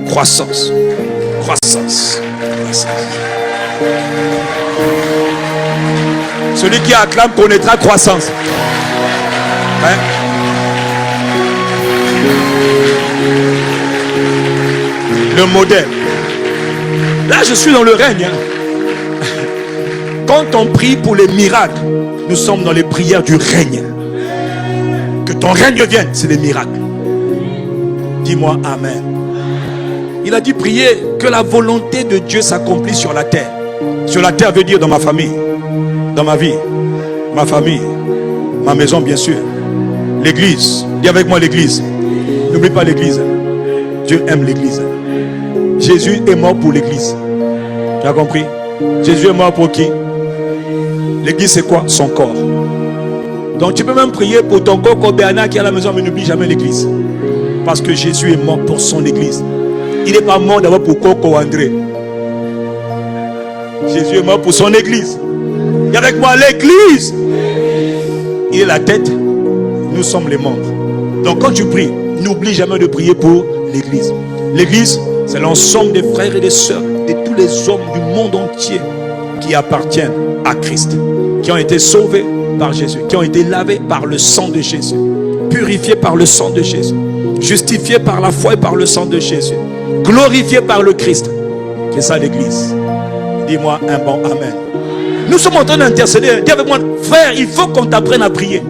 croissance. Croissance. Croissance. Celui qui acclame connaîtra croissance. Hein? Le modèle. Là, je suis dans le règne. Hein? Quand on prie pour les miracles, nous sommes dans les prières du règne. Que ton règne vienne, c'est des miracles. Dis-moi Amen. Il a dit prier que la volonté de Dieu s'accomplisse sur la terre. Sur la terre veut dire dans ma famille, dans ma vie, ma famille, ma maison bien sûr. L'église, dis avec moi l'église. N'oublie pas l'église. Dieu aime l'église. Jésus est mort pour l'église. Tu as compris? Jésus est mort pour qui? L'église c'est quoi? Son corps. Donc tu peux même prier pour ton coco Bernard qui est à la maison, mais n'oublie jamais l'église. Parce que Jésus est mort pour son église. Il n'est pas mort d'abord pour Coco André. Jésus est mort pour son église. Et avec moi l'église. Il est la tête. Nous sommes les membres. Donc quand tu pries, n'oublie jamais de prier pour l'église. L'église, c'est l'ensemble des frères et des sœurs, de tous les hommes du monde entier qui appartiennent à Christ, qui ont été sauvés par Jésus, qui ont été lavés par le sang de Jésus, purifiés par le sang de Jésus, justifiés par la foi et par le sang de Jésus, glorifiés par le Christ. C'est ça l'église. Dis-moi un bon Amen. Nous sommes en train d'intercéder. Dis avec moi, frère, il faut qu'on t'apprenne à prier.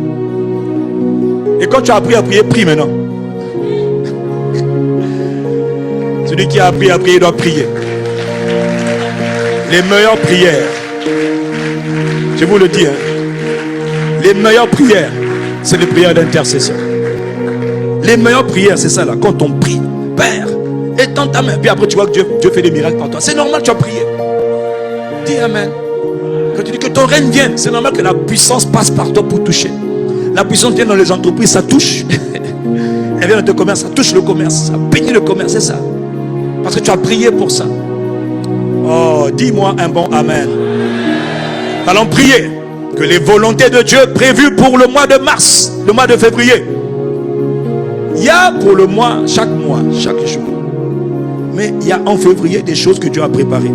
Et quand tu as appris à prier, prie maintenant. Celui qui a appris à prier doit prier. Les meilleures prières, je vous le dis, hein, les meilleures prières, c'est les prières d'intercession. Les meilleures prières, c'est ça là, quand on prie, Père, étends ta main, puis après tu vois que Dieu fait des miracles par toi. C'est normal, tu as prié. Dis Amen. Quand tu dis que ton règne vienne, c'est normal que la puissance passe par toi pour toucher. La puissance vient dans les entreprises, ça touche. Elle vient dans ton commerce, ça touche le commerce, ça bénit le commerce, c'est ça. Parce que tu as prié pour ça. Oh, dis-moi un bon Amen. Allons prier que les volontés de Dieu prévues pour le mois de mars, le mois de février. Il y a pour le mois, chaque jour. Mais il y a en février des choses que Dieu a préparées.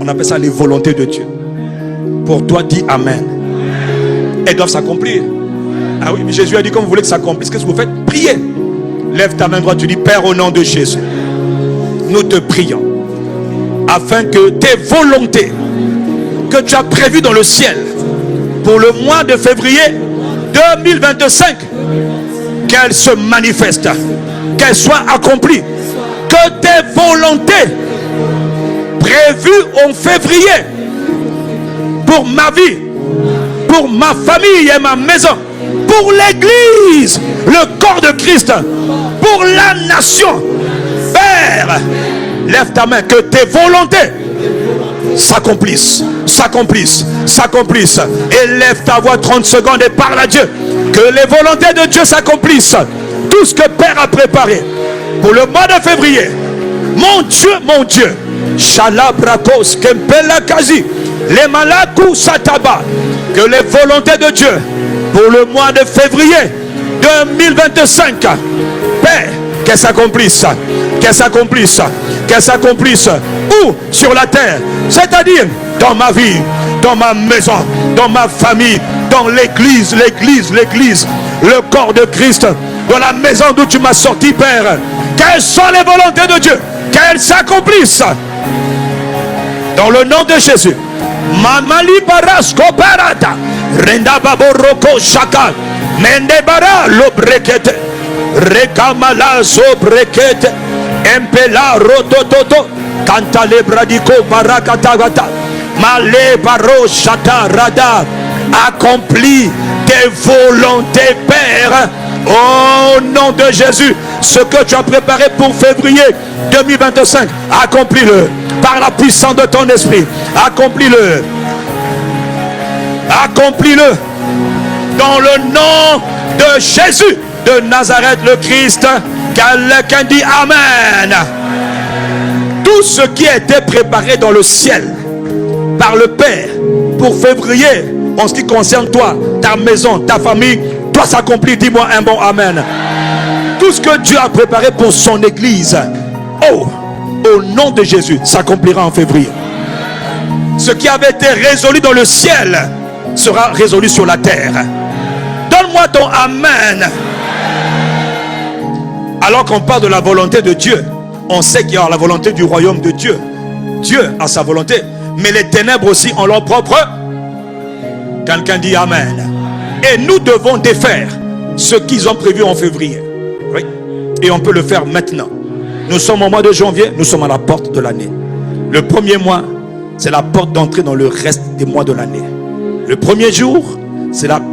On appelle ça les volontés de Dieu. Pour toi, dis Amen. Elles doivent s'accomplir. Ah oui, mais Jésus a dit comme vous voulez que ça s'accomplisse, qu'est-ce que vous faites? Priez. Lève ta main droite, tu dis Père, au nom de Jésus, nous te prions afin que tes volontés que tu as prévues dans le ciel pour le mois de février 2025, qu'elles se manifestent, qu'elles soient accomplies, que tes volontés prévues en février pour ma vie, pour ma famille et ma maison, pour l'église, le corps de Christ, pour la nation, Père, lève ta main, que tes volontés s'accomplissent, s'accomplissent, s'accomplissent. Et lève ta voix 30 secondes et parle à Dieu. Que les volontés de Dieu s'accomplissent. Tout ce que Père a préparé pour le mois de février. Mon Dieu. Shalabrakos, Kempela Kazi, les Malakou Sataba. Que les volontés de Dieu pour le mois de février 2025, Père, qu'elles s'accomplissent, qu'elles s'accomplissent, qu'elles s'accomplissent. partout sur la terre. C'est-à-dire dans ma vie, dans ma maison, dans ma famille, dans l'église, le corps de Christ, dans la maison d'où tu m'as sorti, Père. Quelles sont les volontés de Dieu? Qu'elles s'accomplissent. Dans le nom de Jésus. Mamali Barasko Parata. Renda Baboroko Shaka. Mendebara Lobrekete. Rekamala Sobrekete. Empela Rotototo. Kantale Bradiko Barakatagata. Male Baro Shata Rada. Accomplis tes volontés, Père. Au nom de Jésus, ce que tu as préparé pour février 2025, accomplis-le par la puissance de ton esprit. Accomplis-le. Accomplis-le dans le nom de Jésus de Nazareth le Christ. Quelqu'un dit Amen. Tout ce qui a été préparé dans le ciel par le Père pour février, en ce qui concerne toi, ta maison, ta famille, doit s'accomplir. Dis-moi un bon Amen. Tout ce que Dieu a préparé pour son église, au nom de Jésus, s'accomplira en février. Ce qui avait été résolu dans le ciel sera résolu sur la terre. Donne-moi ton Amen. Alors qu'on parle de la volonté de Dieu, on sait qu'il y a la volonté du royaume de Dieu. Dieu a sa volonté, mais les ténèbres aussi ont leur propre. Quelqu'un dit Amen. Et nous devons défaire ce qu'ils ont prévu en février. Oui. Et on peut le faire maintenant. Nous sommes au mois de janvier, nous sommes à la porte de l'année. Le premier mois, c'est la porte d'entrée dans le reste des mois de l'année. Le premier jour,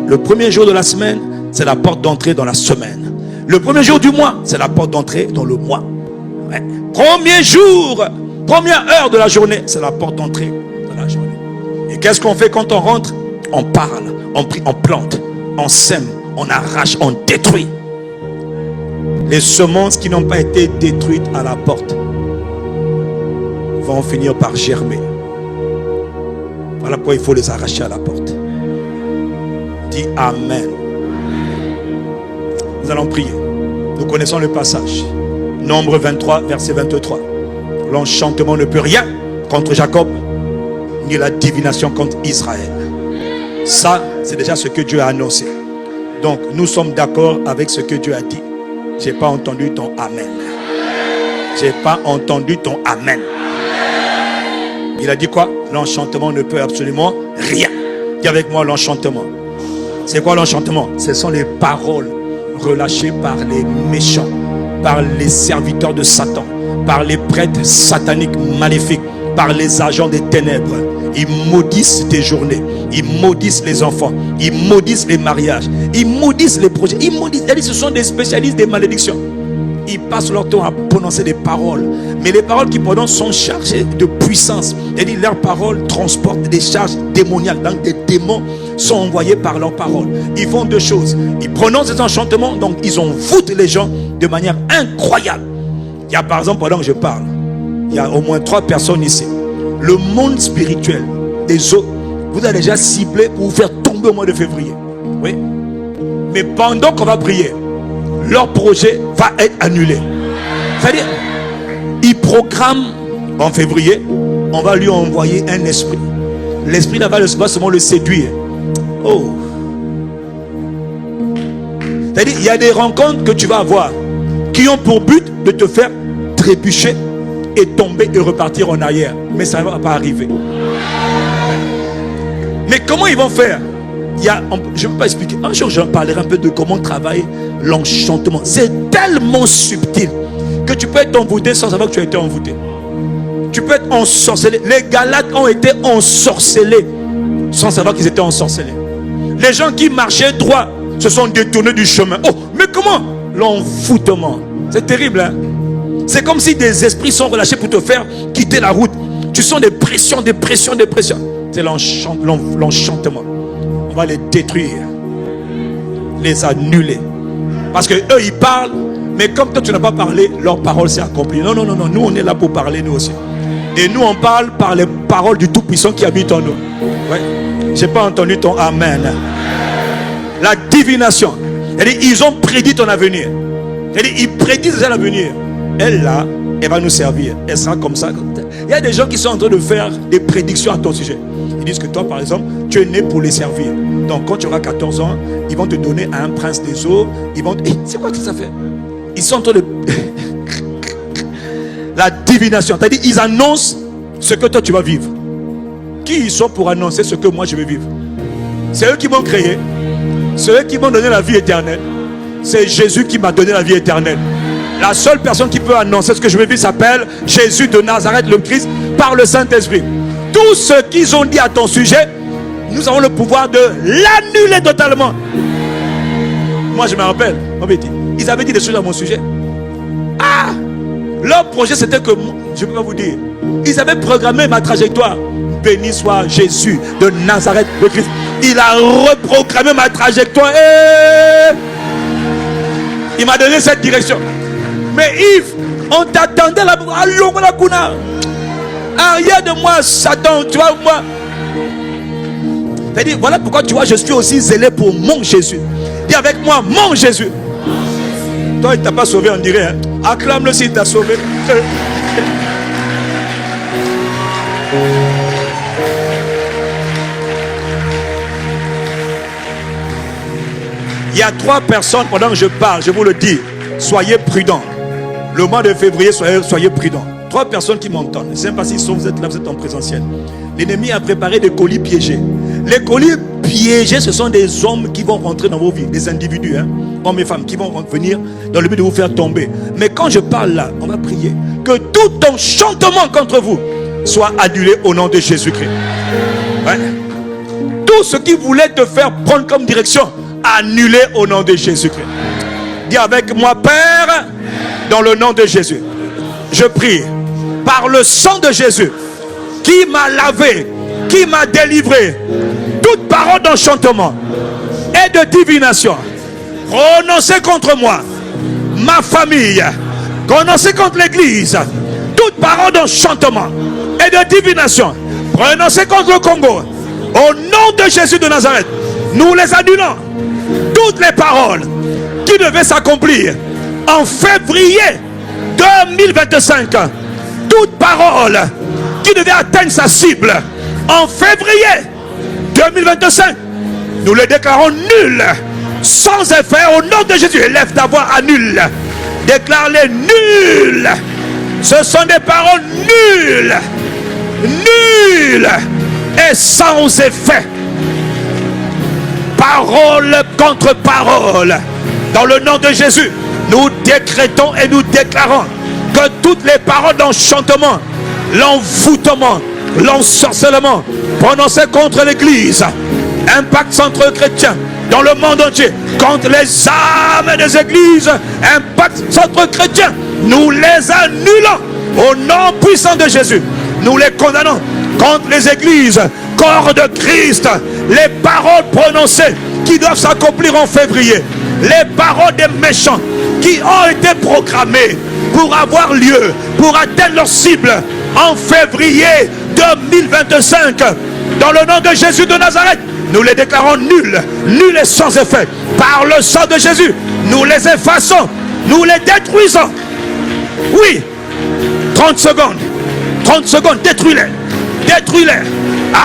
le premier jour de la semaine, c'est la porte d'entrée dans la semaine. Le premier jour du mois, c'est la porte d'entrée dans le mois. Ouais. Premier jour, première heure de la journée, c'est la porte d'entrée dans la journée. Et qu'est-ce qu'on fait quand on rentre? On parle, on prie, on plante, on sème, on arrache, on détruit. Les semences qui n'ont pas été détruites à la porte vont finir par germer. Voilà pourquoi il faut les arracher à la porte. Dis Amen. Nous allons prier. Nous connaissons le passage. Nombre 23, verset 23. L'enchantement ne peut rien contre Jacob, ni la divination contre Israël. Ça, c'est déjà ce que Dieu a annoncé. Donc, nous sommes d'accord avec ce que Dieu a dit. Je n'ai pas entendu ton Amen. Je n'ai pas entendu ton Amen. Il a dit quoi? L'enchantement ne peut absolument rien. Dis avec moi l'enchantement. C'est quoi l'enchantement? Ce sont les paroles relâchées par les méchants, par les serviteurs de Satan, par les prêtres sataniques maléfiques, par les agents des ténèbres. Ils maudissent tes journées, ils maudissent les enfants, ils maudissent les mariages, ils maudissent les projets, ils maudissent. Ce sont des spécialistes des malédictions. Ils passent leur temps à prononcer des paroles, mais les paroles qu'ils prononcent sont chargées de puissance. C'est-à-dire leurs paroles transportent des charges démoniaques. Donc des démons sont envoyés par leurs paroles. Ils font deux choses. Ils prononcent des enchantements, donc ils envoûtent les gens de manière incroyable. Il y a par exemple, pendant que je parle, il y a au moins 3 personnes ici. Le monde spirituel des autres, vous avez déjà ciblé pour vous faire tomber au mois de février. Oui. Mais pendant qu'on va prier, leur projet va être annulé. C'est-à-dire, ils programment en février, on va lui envoyer un esprit. L'esprit là va seulement le séduire. Oh. C'est-à-dire, il y a des rencontres que tu vas avoir qui ont pour but de te faire trébucher et tomber et repartir en arrière. Mais ça ne va pas arriver. Mais comment ils vont faire? Je ne peux pas expliquer. Un jour, je parlerai un peu de comment travailler l'enchantement. C'est tellement subtil que tu peux être envoûté sans savoir que tu as été envoûté. Tu peux être ensorcelé. Les Galates ont été ensorcelés sans savoir qu'ils étaient ensorcelés. Les gens qui marchaient droit se sont détournés du chemin. Oh, mais comment? L'envoûtement. C'est terrible, hein? C'est comme si des esprits sont relâchés pour te faire quitter la route. Tu sens des pressions, des pressions, des pressions. C'est l'enchantement. On va les détruire, les annuler. Parce que eux ils parlent, mais comme toi tu n'as pas parlé, leur parole s'est accomplie. Non, non, non, non, nous on est là pour parler nous aussi. Et nous on parle par les paroles du Tout-Puissant qui habite en nous. Ouais. J'ai pas entendu ton Amen. La divination. C'est-à-dire, ils ont prédit ton avenir. C'est-à-dire, ils prédisent déjà l'avenir. Elle là, elle va nous servir. Elle sera comme ça. Il y a des gens qui sont en train de faire des prédictions à ton sujet. Ils disent que toi, par exemple, tu es né pour les servir. Donc, quand tu auras 14 ans, ils vont te donner à un prince des eaux. Ils vont... c'est quoi que ça fait? Ils sont en train de... La divination. C'est-à-dire, ils annoncent ce que toi, tu vas vivre. Qui ils sont pour annoncer ce que moi, je vais vivre? C'est eux qui m'ont créé. C'est eux qui m'ont donné la vie éternelle. C'est Jésus qui m'a donné la vie éternelle. La seule personne qui peut annoncer ce que je vais vivre s'appelle Jésus de Nazareth, le Christ, par le Saint-Esprit. Tout ce qu'ils ont dit à ton sujet, nous avons le pouvoir de l'annuler totalement. Moi, je me rappelle, ils avaient dit des choses à mon sujet. Ah! Leur projet, c'était que, je ne peux pas vous dire, ils avaient programmé ma trajectoire. Béni soit Jésus de Nazareth, le Christ. Il a reprogrammé ma trajectoire. Et il m'a donné cette direction. Mais Yves, on t'attendait là. Allons, la Kuna. Arrière de moi, Satan, tu vois, moi. C'est-à-dire, voilà pourquoi tu vois, je suis aussi zélé pour mon Jésus. Dis avec moi, mon Jésus. Toi, il ne t'a pas sauvé, on dirait. Hein? Acclame-le s'il t'a sauvé. Il y a 3 personnes pendant que je parle, je vous le dis, soyez prudents. Le mois de février, soyez prudents. 3 personnes qui m'entendent. Je ne sais pas si vous êtes là, vous êtes en présentiel. L'ennemi a préparé des colis piégés. Les colis piégés, ce sont des hommes qui vont rentrer dans vos vies, des individus, hein, hommes et femmes, qui vont venir dans le but de vous faire tomber. Mais quand je parle là, on va prier que tout enchantement contre vous soit annulé au nom de Jésus-Christ. Ouais. Tout ce qui voulait te faire prendre comme direction, annulé au nom de Jésus-Christ. Dis avec moi, Père, dans le nom de Jésus, je prie par le sang de Jésus qui m'a lavé, qui m'a délivré, toute parole d'enchantement et de divination prononcée contre moi, ma famille, prononcée contre l'église, toute parole d'enchantement et de divination prononcée contre le Congo, au nom de Jésus de Nazareth, nous les annulons. Toutes les paroles qui devaient s'accomplir en février 2025, toute parole qui devait atteindre sa cible en février 2025, nous les déclarons nulles, sans effet, au nom de Jésus. Élève ta voix à nul. Déclare-les nulles. Ce sont des paroles nulles, nulles et sans effet. Parole contre parole. Dans le nom de Jésus, nous décrétons et nous déclarons que toutes les paroles d'enchantement, l'envoûtement, l'ensorcellement prononcées contre l'église, Impact Centre Chrétien dans le monde entier, contre les âmes des églises, Impact Centre Chrétien, nous les annulons au nom puissant de Jésus. Nous les condamnons contre les églises, corps de Christ, les paroles prononcées qui doivent s'accomplir en février, les paroles des méchants qui ont été programmées pour avoir lieu, pour atteindre leur cible en février 2025. Dans le nom de Jésus de Nazareth, nous les déclarons nuls, nuls et sans effet. Par le sang de Jésus, nous les effaçons, nous les détruisons. Oui, 30 secondes, 30 secondes, détruis-les, détruis-les,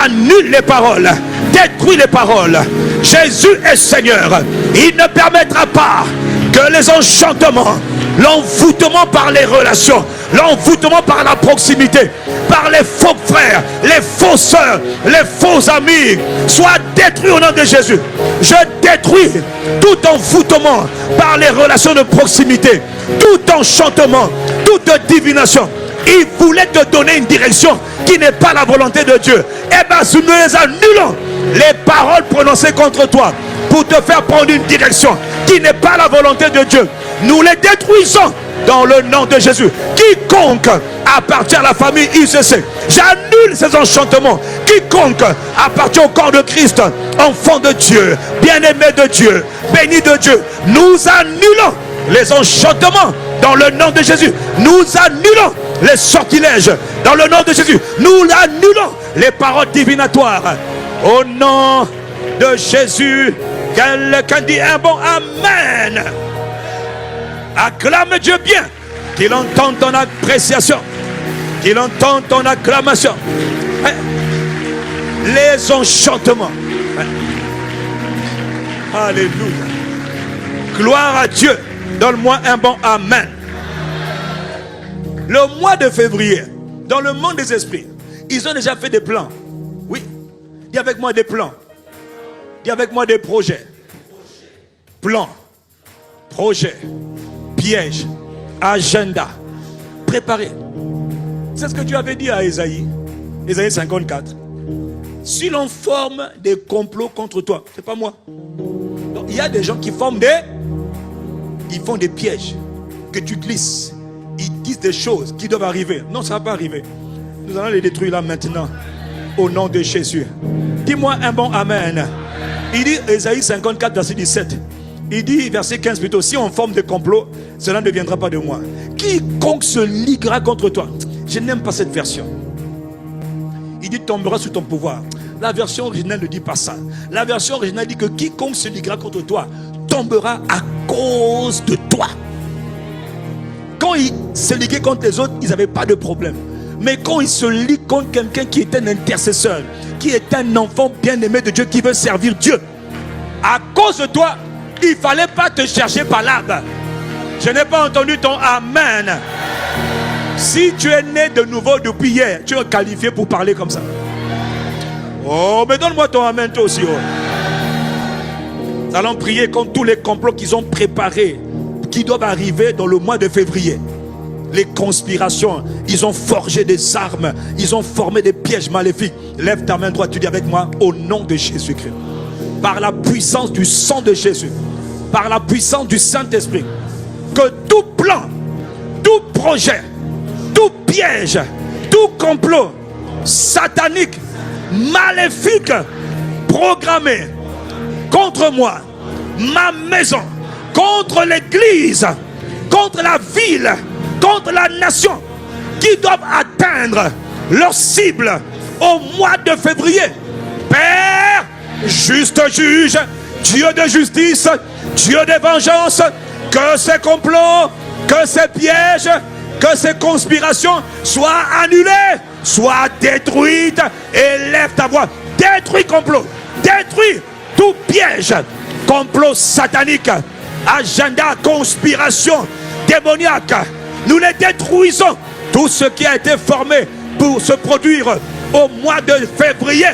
annule les paroles, détruis les paroles. Jésus est Seigneur. Il ne permettra pas que les enchantements, l'envoûtement par les relations, l'envoûtement par la proximité, par les faux frères, les faux sœurs, les faux amis, soient détruits au nom de Jésus. Je détruis tout envoûtement par les relations de proximité, tout enchantement, toute divination. Il voulait te donner une direction qui n'est pas la volonté de Dieu. Eh bien, nous les annulons. Les paroles prononcées contre toi pour te faire prendre une direction qui n'est pas la volonté de Dieu, nous les détruisons dans le nom de Jésus. Quiconque appartient à la famille ICC, j'annule ces enchantements. Quiconque appartient au corps de Christ, enfant de Dieu, bien-aimé de Dieu, béni de Dieu, nous annulons les enchantements dans le nom de Jésus. Nous annulons les sortilèges dans le nom de Jésus. Nous annulons les paroles divinatoires au nom de Jésus. Quelqu'un dit un bon Amen. Acclame Dieu bien. Qu'il entende ton appréciation. Qu'il entende ton acclamation. Les enchantements. Alléluia. Gloire à Dieu. Donne-moi un bon amen. Le mois de février, dans le monde des esprits, ils ont déjà fait des plans. Oui. Dis avec moi des plans. Dis avec moi des projets. Plans, projets, pièges, agenda. Préparé. C'est ce que tu avais dit à Ésaïe. Ésaïe 54. Si l'on forme des complots contre toi, c'est pas moi. Donc, il y a des gens qui forment ils font des pièges que tu glisses. Ils disent des choses qui doivent arriver. Non, ça ne va pas arriver. Nous allons les détruire là maintenant. Au nom de Jésus. Dis-moi un bon amen. Il dit, Ésaïe 54, verset 17. Il dit, verset 15 plutôt, si on forme des complots, cela ne viendra pas de moi. Quiconque se liguera contre toi. Je n'aime pas cette version. Il dit, tombera sous ton pouvoir. La version originale ne dit pas ça. La version originale dit que quiconque se liguera contre toi tombera à cause de toi. Quand ils se liguaient contre les autres, ils n'avaient pas de problème. Mais quand ils se liguent contre quelqu'un qui est un intercesseur, qui est un enfant bien-aimé de Dieu, qui veut servir Dieu, à cause de toi, il ne fallait pas te chercher par l'arbre. Je n'ai pas entendu ton amen. Si tu es né de nouveau depuis hier, tu es qualifié pour parler comme ça. Oh, mais donne-moi ton amen toi aussi. Oh. Nous allons prier contre tous les complots qu'ils ont préparés, qui doivent arriver dans le mois de février. Les conspirations, ils ont forgé des armes, ils ont formé des pièges maléfiques. Lève ta main droite, tu dis avec moi, au nom de Jésus-Christ. Par la puissance du sang de Jésus, par la puissance du Saint-Esprit, que tout plan, tout projet, tout piège, tout complot satanique, maléfique, programmé contre moi, ma maison, contre l'église, contre la ville, contre la nation, qui doivent atteindre leur cible au mois de février. Père, juste juge, Dieu de justice, Dieu de vengeance, que ces complots, que ces pièges, que ces conspirations soient annulées, soient détruites. Et lève ta voix. Détruis complot, détruis tout piège, complot satanique, agenda, conspiration démoniaque. Nous les détruisons. Tout ce qui a été formé pour se produire au mois de février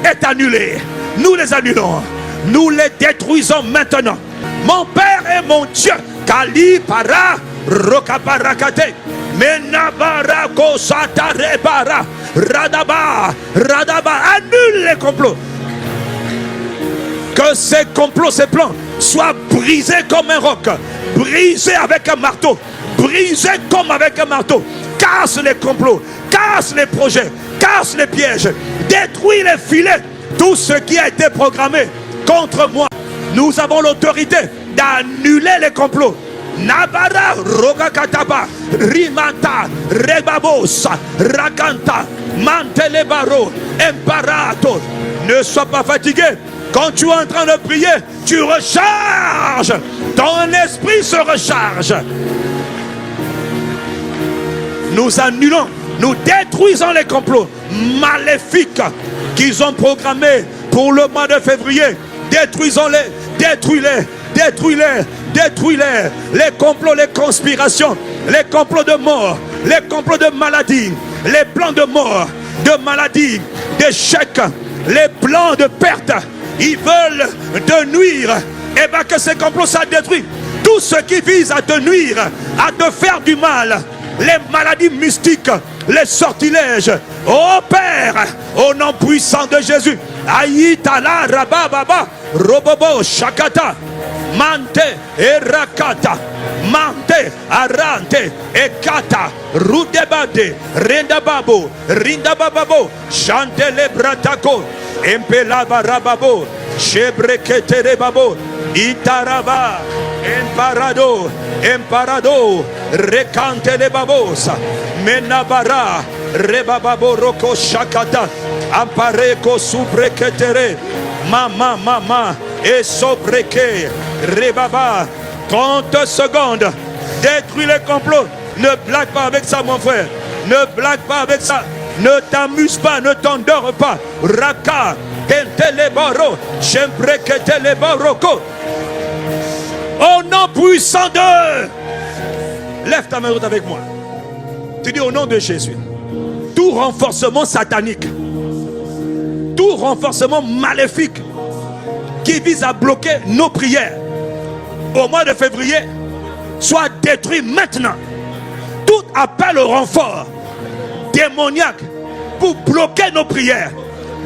est annulé. Nous les annulons. Nous les détruisons maintenant. Mon Père et mon Dieu, Kali para rokaparakate, menabara kosatarebara, radaba, annule les complots. Que ces complots, ces plans soient brisés comme un roc, brisés avec un marteau, brisés comme avec un marteau. Casse les complots, casse les projets, casse les pièges, détruis les filets, tout ce qui a été programmé contre moi. Nous avons l'autorité d'annuler les complots. Nabara Rogakataba Rimanta Rebabos Rakanta Mantelebaro Imparato. Ne sois pas fatigué. Quand tu es en train de prier, tu recharges. Ton esprit se recharge. Nous annulons, nous détruisons les complots maléfiques qu'ils ont programmés pour le mois de février. Détruisons-les, détruis-les, détruis-les, détruis-les. Les complots, les conspirations, les complots de mort, les complots de maladie, les plans de mort, de maladie, d'échec, les plans de perte. Ils veulent te nuire. Et bien que ces complots soient détruits. Tout ce qui vise à te nuire, à te faire du mal, les maladies mystiques, les sortilèges. Oh Père, au nom puissant de Jésus. Aïtala rabababa robobo shakata mante erakata mante arante ekata rudebade rendababo rindababo chantele bratako empelaba rababo chebreketere babo itaraba emparado recante le babosa menabara rebababo roko shakata ampareko subreketere mama et sobreke rebaba 30 secondes. Détruis les complots, Ne blague pas avec ça, mon frère. Ne blague pas avec ça. Ne t'amuse pas, ne t'endors pas. Raka, kentelebaro, shembreketelebaro. Au nom puissant de... Lève ta main droite avec moi. Tu dis au nom de Jésus. Tout renforcement satanique, tout renforcement maléfique qui vise à bloquer nos prières au mois de février, soit détruit maintenant. Tout appel au renfort démoniaque pour bloquer nos prières,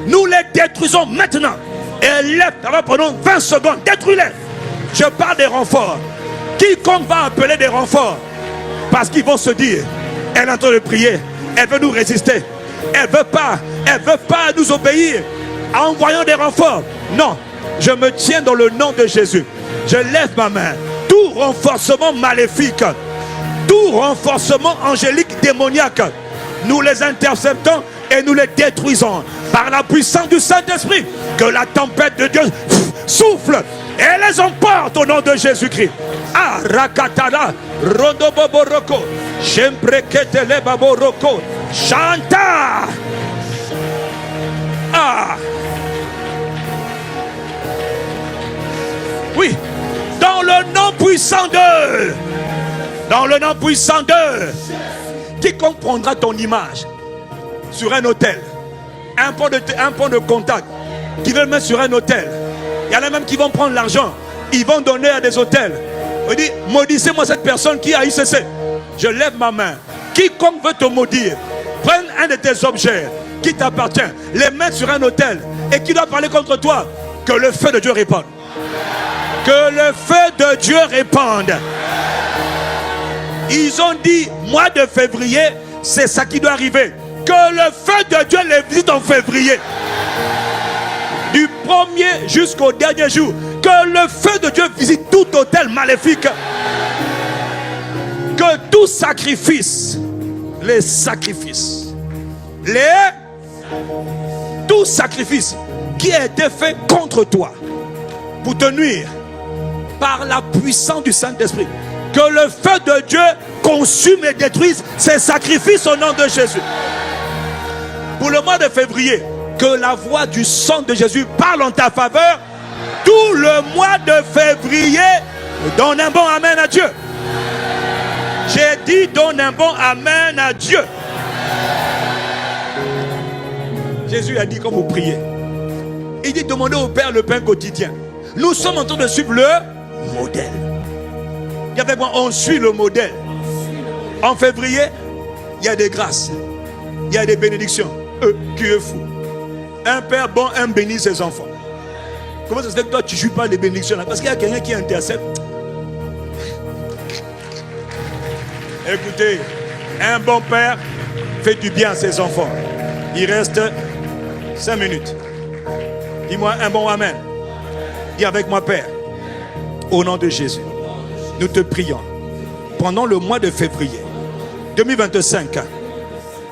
nous les détruisons maintenant. Et lève ta main pendant 20 secondes, détruis-les. Je parle des renforts. Quiconque va appeler des renforts, parce qu'ils vont se dire, elle est en train de prier, elle veut nous résister, elle veut pas nous obéir en envoyant des renforts. Non, je me tiens dans le nom de Jésus. Je lève ma main. Tout renforcement maléfique, tout renforcement angélique démoniaque, nous les interceptons et nous les détruisons par la puissance du Saint-Esprit. Que la tempête de Dieu souffle et les emporte au nom de Jésus-Christ. Ah, Rakatala, Rodoboboroko, Shembreketele Baboroko, Chanta. Ah. Oui, dans le nom puissant de... Dans le nom puissant de... Quiconque prendra ton image sur un hôtel, un point de contact, qui veut le mettre sur un hôtel. Il y en a même qui vont prendre l'argent, ils vont donner à des hôtels. On dit, maudissez-moi cette personne qui a ICC. Je lève ma main. Quiconque veut te maudire, prenne un de tes objets qui t'appartient, les mettre sur un hôtel et qui doit parler contre toi. Que le feu de Dieu répande. Que le feu de Dieu répande. Ils ont dit, mois de février, c'est ça qui doit arriver. Que le feu de Dieu les visite en février. Du premier jusqu'au dernier jour. Que le feu de Dieu visite tout hôtel maléfique. Que tout sacrifice, tout sacrifice qui a été fait contre toi pour te nuire, par la puissance du Saint-Esprit, que le feu de Dieu consume et détruise ces sacrifices au nom de Jésus. Pour le mois de février, que la voix du sang de Jésus parle en ta faveur. Tout le mois de février, donne un bon amen à Dieu. J'ai dit donne un bon amen à Dieu. Jésus a dit quand vous priez, il dit demandez au Père le pain quotidien. Nous sommes en train de suivre le modèle. Dis avec moi, on suit le modèle. En février, il y a des grâces, il y a des bénédictions. Qui est fou. Un père bon aime bénir ses enfants. Comment ça se fait que toi tu ne jouis pas les bénédictions là? Parce qu'il y a quelqu'un qui intercepte. Écoutez, un bon père fait du bien à ses enfants. Il reste 5 minutes. Dis-moi un bon amen. Dis avec moi, Père, au nom de Jésus, nous te prions. Pendant le mois de février 2025,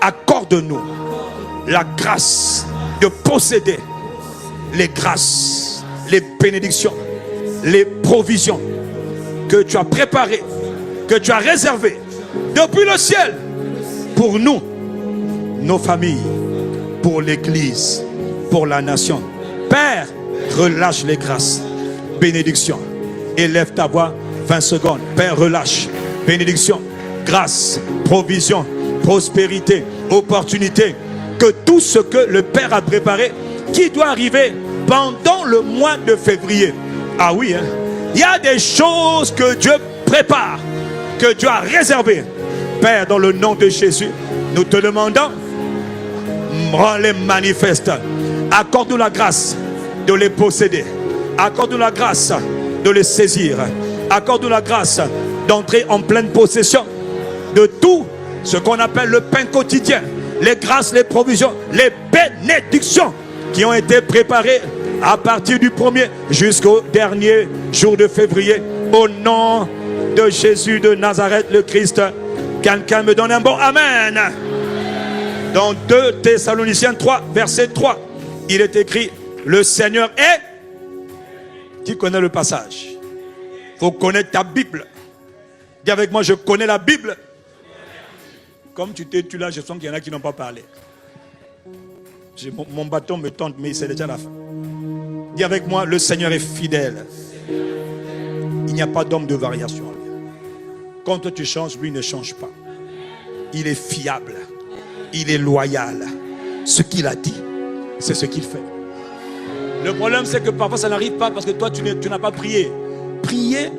accorde-nous la grâce de posséder les grâces, les bénédictions, les provisions que tu as préparées, que tu as réservées depuis le ciel pour nous, nos familles, pour l'église, pour la nation. Père, relâche les grâces, bénédictions. Élève ta voix, 20 secondes. Père, relâche, bénédiction, grâce, provision, prospérité, opportunité. Que tout ce que le Père a préparé, qui doit arriver pendant le mois de février. Ah oui, hein? Il y a des choses que Dieu prépare, que Dieu a réservées. Père, dans le nom de Jésus, nous te demandons, rends-les manifestes. Accorde-nous la grâce de les posséder. Accorde-nous la grâce de les saisir. Accorde-nous la grâce d'entrer en pleine possession de tout ce qu'on appelle le pain quotidien. Les grâces, les provisions, les bénédictions qui ont été préparées à partir du 1er jusqu'au dernier jour de février. Au nom de Jésus de Nazareth, le Christ. Quelqu'un me donne un bon amen. Dans 2 Thessaloniciens 3, verset 3, il est écrit, le Seigneur est... Qui connaît le passage? Il faut connaître ta Bible. Dis avec moi, je connais la Bible. Comme tu t'es tu là, je sens qu'il y en a qui n'ont pas parlé. Mon bâton me tente, mais c'est déjà la fin. Dis avec moi, le Seigneur est fidèle. Il n'y a pas d'homme de variation. Quand toi tu changes, lui ne change pas. Il est fiable. Il est loyal. Ce qu'il a dit, c'est ce qu'il fait. Le problème, c'est que parfois ça n'arrive pas parce que toi tu n'as pas prié. Prier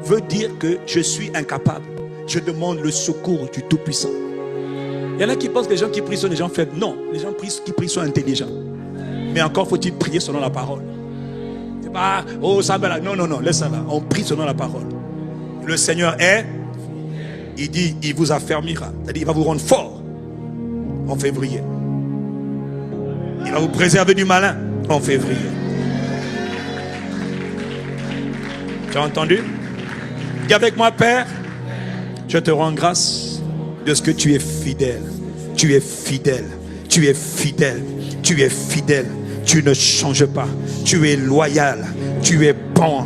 veut dire que je suis incapable. Je demande le secours du Tout-Puissant. Il y en a qui pensent que les gens qui prient sont des gens faibles. Non, les gens qui prient sont intelligents. Mais encore faut-il prier selon la parole. C'est pas, oh ça va là. Non, non, non, laisse ça là. On prie selon la parole. Le Seigneur est, il dit, il vous affermira. C'est-à-dire, il va vous rendre fort en février. Il va vous préserver du malin en février. Tu as entendu? Dis avec moi, Père, je te rends grâce de ce que tu es fidèle. Tu es fidèle. Tu es fidèle. Tu es fidèle. Tu ne changes pas. Tu es loyal. Tu es bon.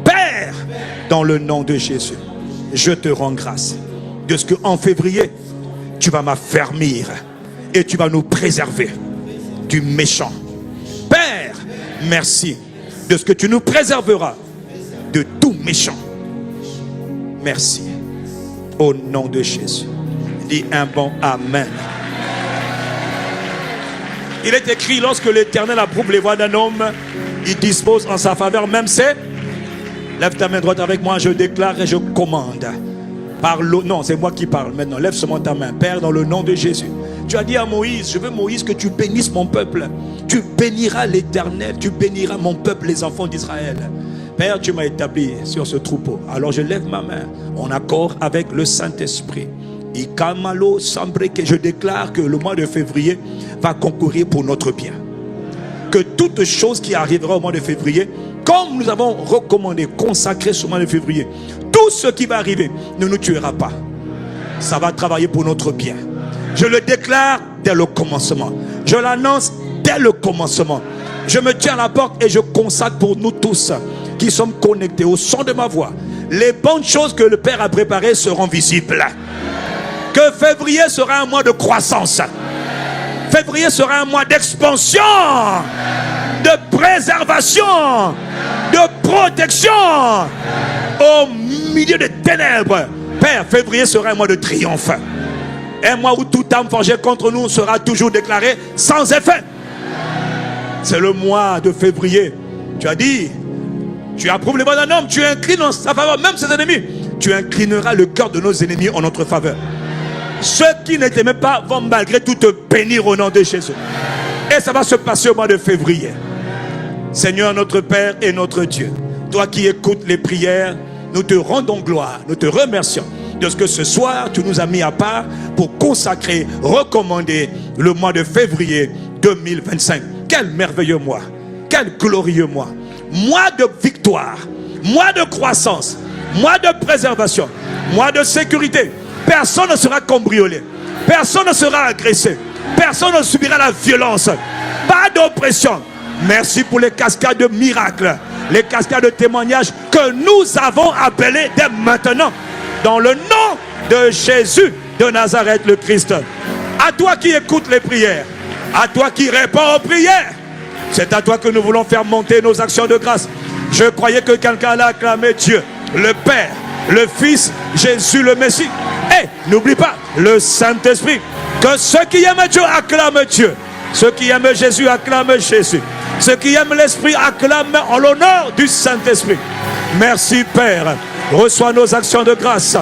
Père, dans le nom de Jésus, je te rends grâce de ce qu'en février, tu vas m'affermir et tu vas nous préserver du méchant. Père, merci de ce que tu nous préserveras de tout méchant. Merci. Au nom de Jésus. Dis un bon Amen. Il est écrit, lorsque l'Éternel approuve les voies d'un homme, il dispose en sa faveur même ses... Lève ta main droite avec moi, je déclare et je commande. Non, c'est moi qui parle maintenant. Lève seulement ta main. Père, dans le nom de Jésus. Tu as dit à Moïse, je veux Moïse que tu bénisses mon peuple. Tu béniras l'Éternel, tu béniras mon peuple, les enfants d'Israël. Père, tu m'as établi sur ce troupeau. Alors je lève ma main en accord avec le Saint-Esprit. Ikamalo Sambreke, je déclare que le mois de février va concourir pour notre bien. Que toute chose qui arrivera au mois de février, comme nous avons recommandé, consacré ce mois de février, tout ce qui va arriver ne nous tuera pas. Ça va travailler pour notre bien. Je le déclare dès le commencement. Je l'annonce dès le commencement. Je me tiens à la porte et je consacre pour nous tous qui sommes connectés au son de ma voix. Les bonnes choses que le Père a préparées seront visibles. Que février sera un mois de croissance. Février sera un mois d'expansion, de préservation, de protection au milieu des ténèbres. Père, février sera un mois de triomphe. Un mois où toute âme forgée contre nous sera toujours déclarée sans effet. C'est le mois de février. Tu as dit, tu approuves les voies d'un homme, tu inclines en sa faveur même ses ennemis. Tu inclineras le cœur de nos ennemis en notre faveur. Ceux qui ne t'aimaient pas vont malgré tout te bénir au nom de Jésus. Et ça va se passer au mois de février. Seigneur notre Père et notre Dieu, toi qui écoutes les prières, nous te rendons gloire, nous te remercions de ce que ce soir tu nous as mis à part pour consacrer, recommander le mois de février 2025. Quel merveilleux mois, quel glorieux mois. Mois de victoire, mois de croissance, mois de préservation, mois de sécurité. Personne ne sera cambriolé, personne ne sera agressé, personne ne subira la violence, pas d'oppression. Merci pour les cascades de miracles, les cascades de témoignages que nous avons appelés dès maintenant, dans le nom de Jésus de Nazareth le Christ. À toi qui écoutes les prières, à toi qui réponds aux prières, c'est à toi que nous voulons faire monter nos actions de grâce. Je croyais que quelqu'un allait acclamer Dieu, le Père, le Fils, Jésus le Messie. Et n'oublie pas le Saint-Esprit. Que ceux qui aiment Dieu acclament Dieu. Ceux qui aiment Jésus acclament Jésus. Ceux qui aiment l'Esprit acclament en l'honneur du Saint-Esprit. Merci Père. Reçois nos actions de grâce.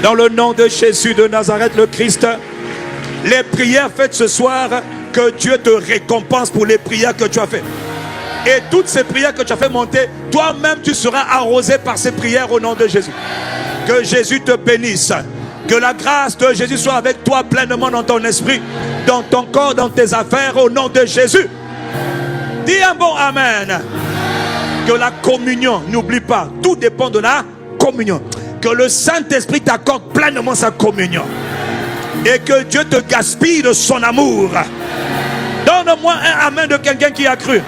Dans le nom de Jésus de Nazareth le Christ. Les prières faites ce soir, que Dieu te récompense pour les prières que tu as faites. Et toutes ces prières que tu as fait monter, toi-même tu seras arrosé par ces prières au nom de Jésus. Que Jésus te bénisse. Que la grâce de Jésus soit avec toi pleinement dans ton esprit, dans ton corps, dans tes affaires, au nom de Jésus. Dis un bon Amen. Que la communion, n'oublie pas, tout dépend de la communion. Que le Saint-Esprit t'accorde pleinement sa communion. Et que Dieu te gaspille de son amour. Donne-moi un Amen de quelqu'un qui a cru.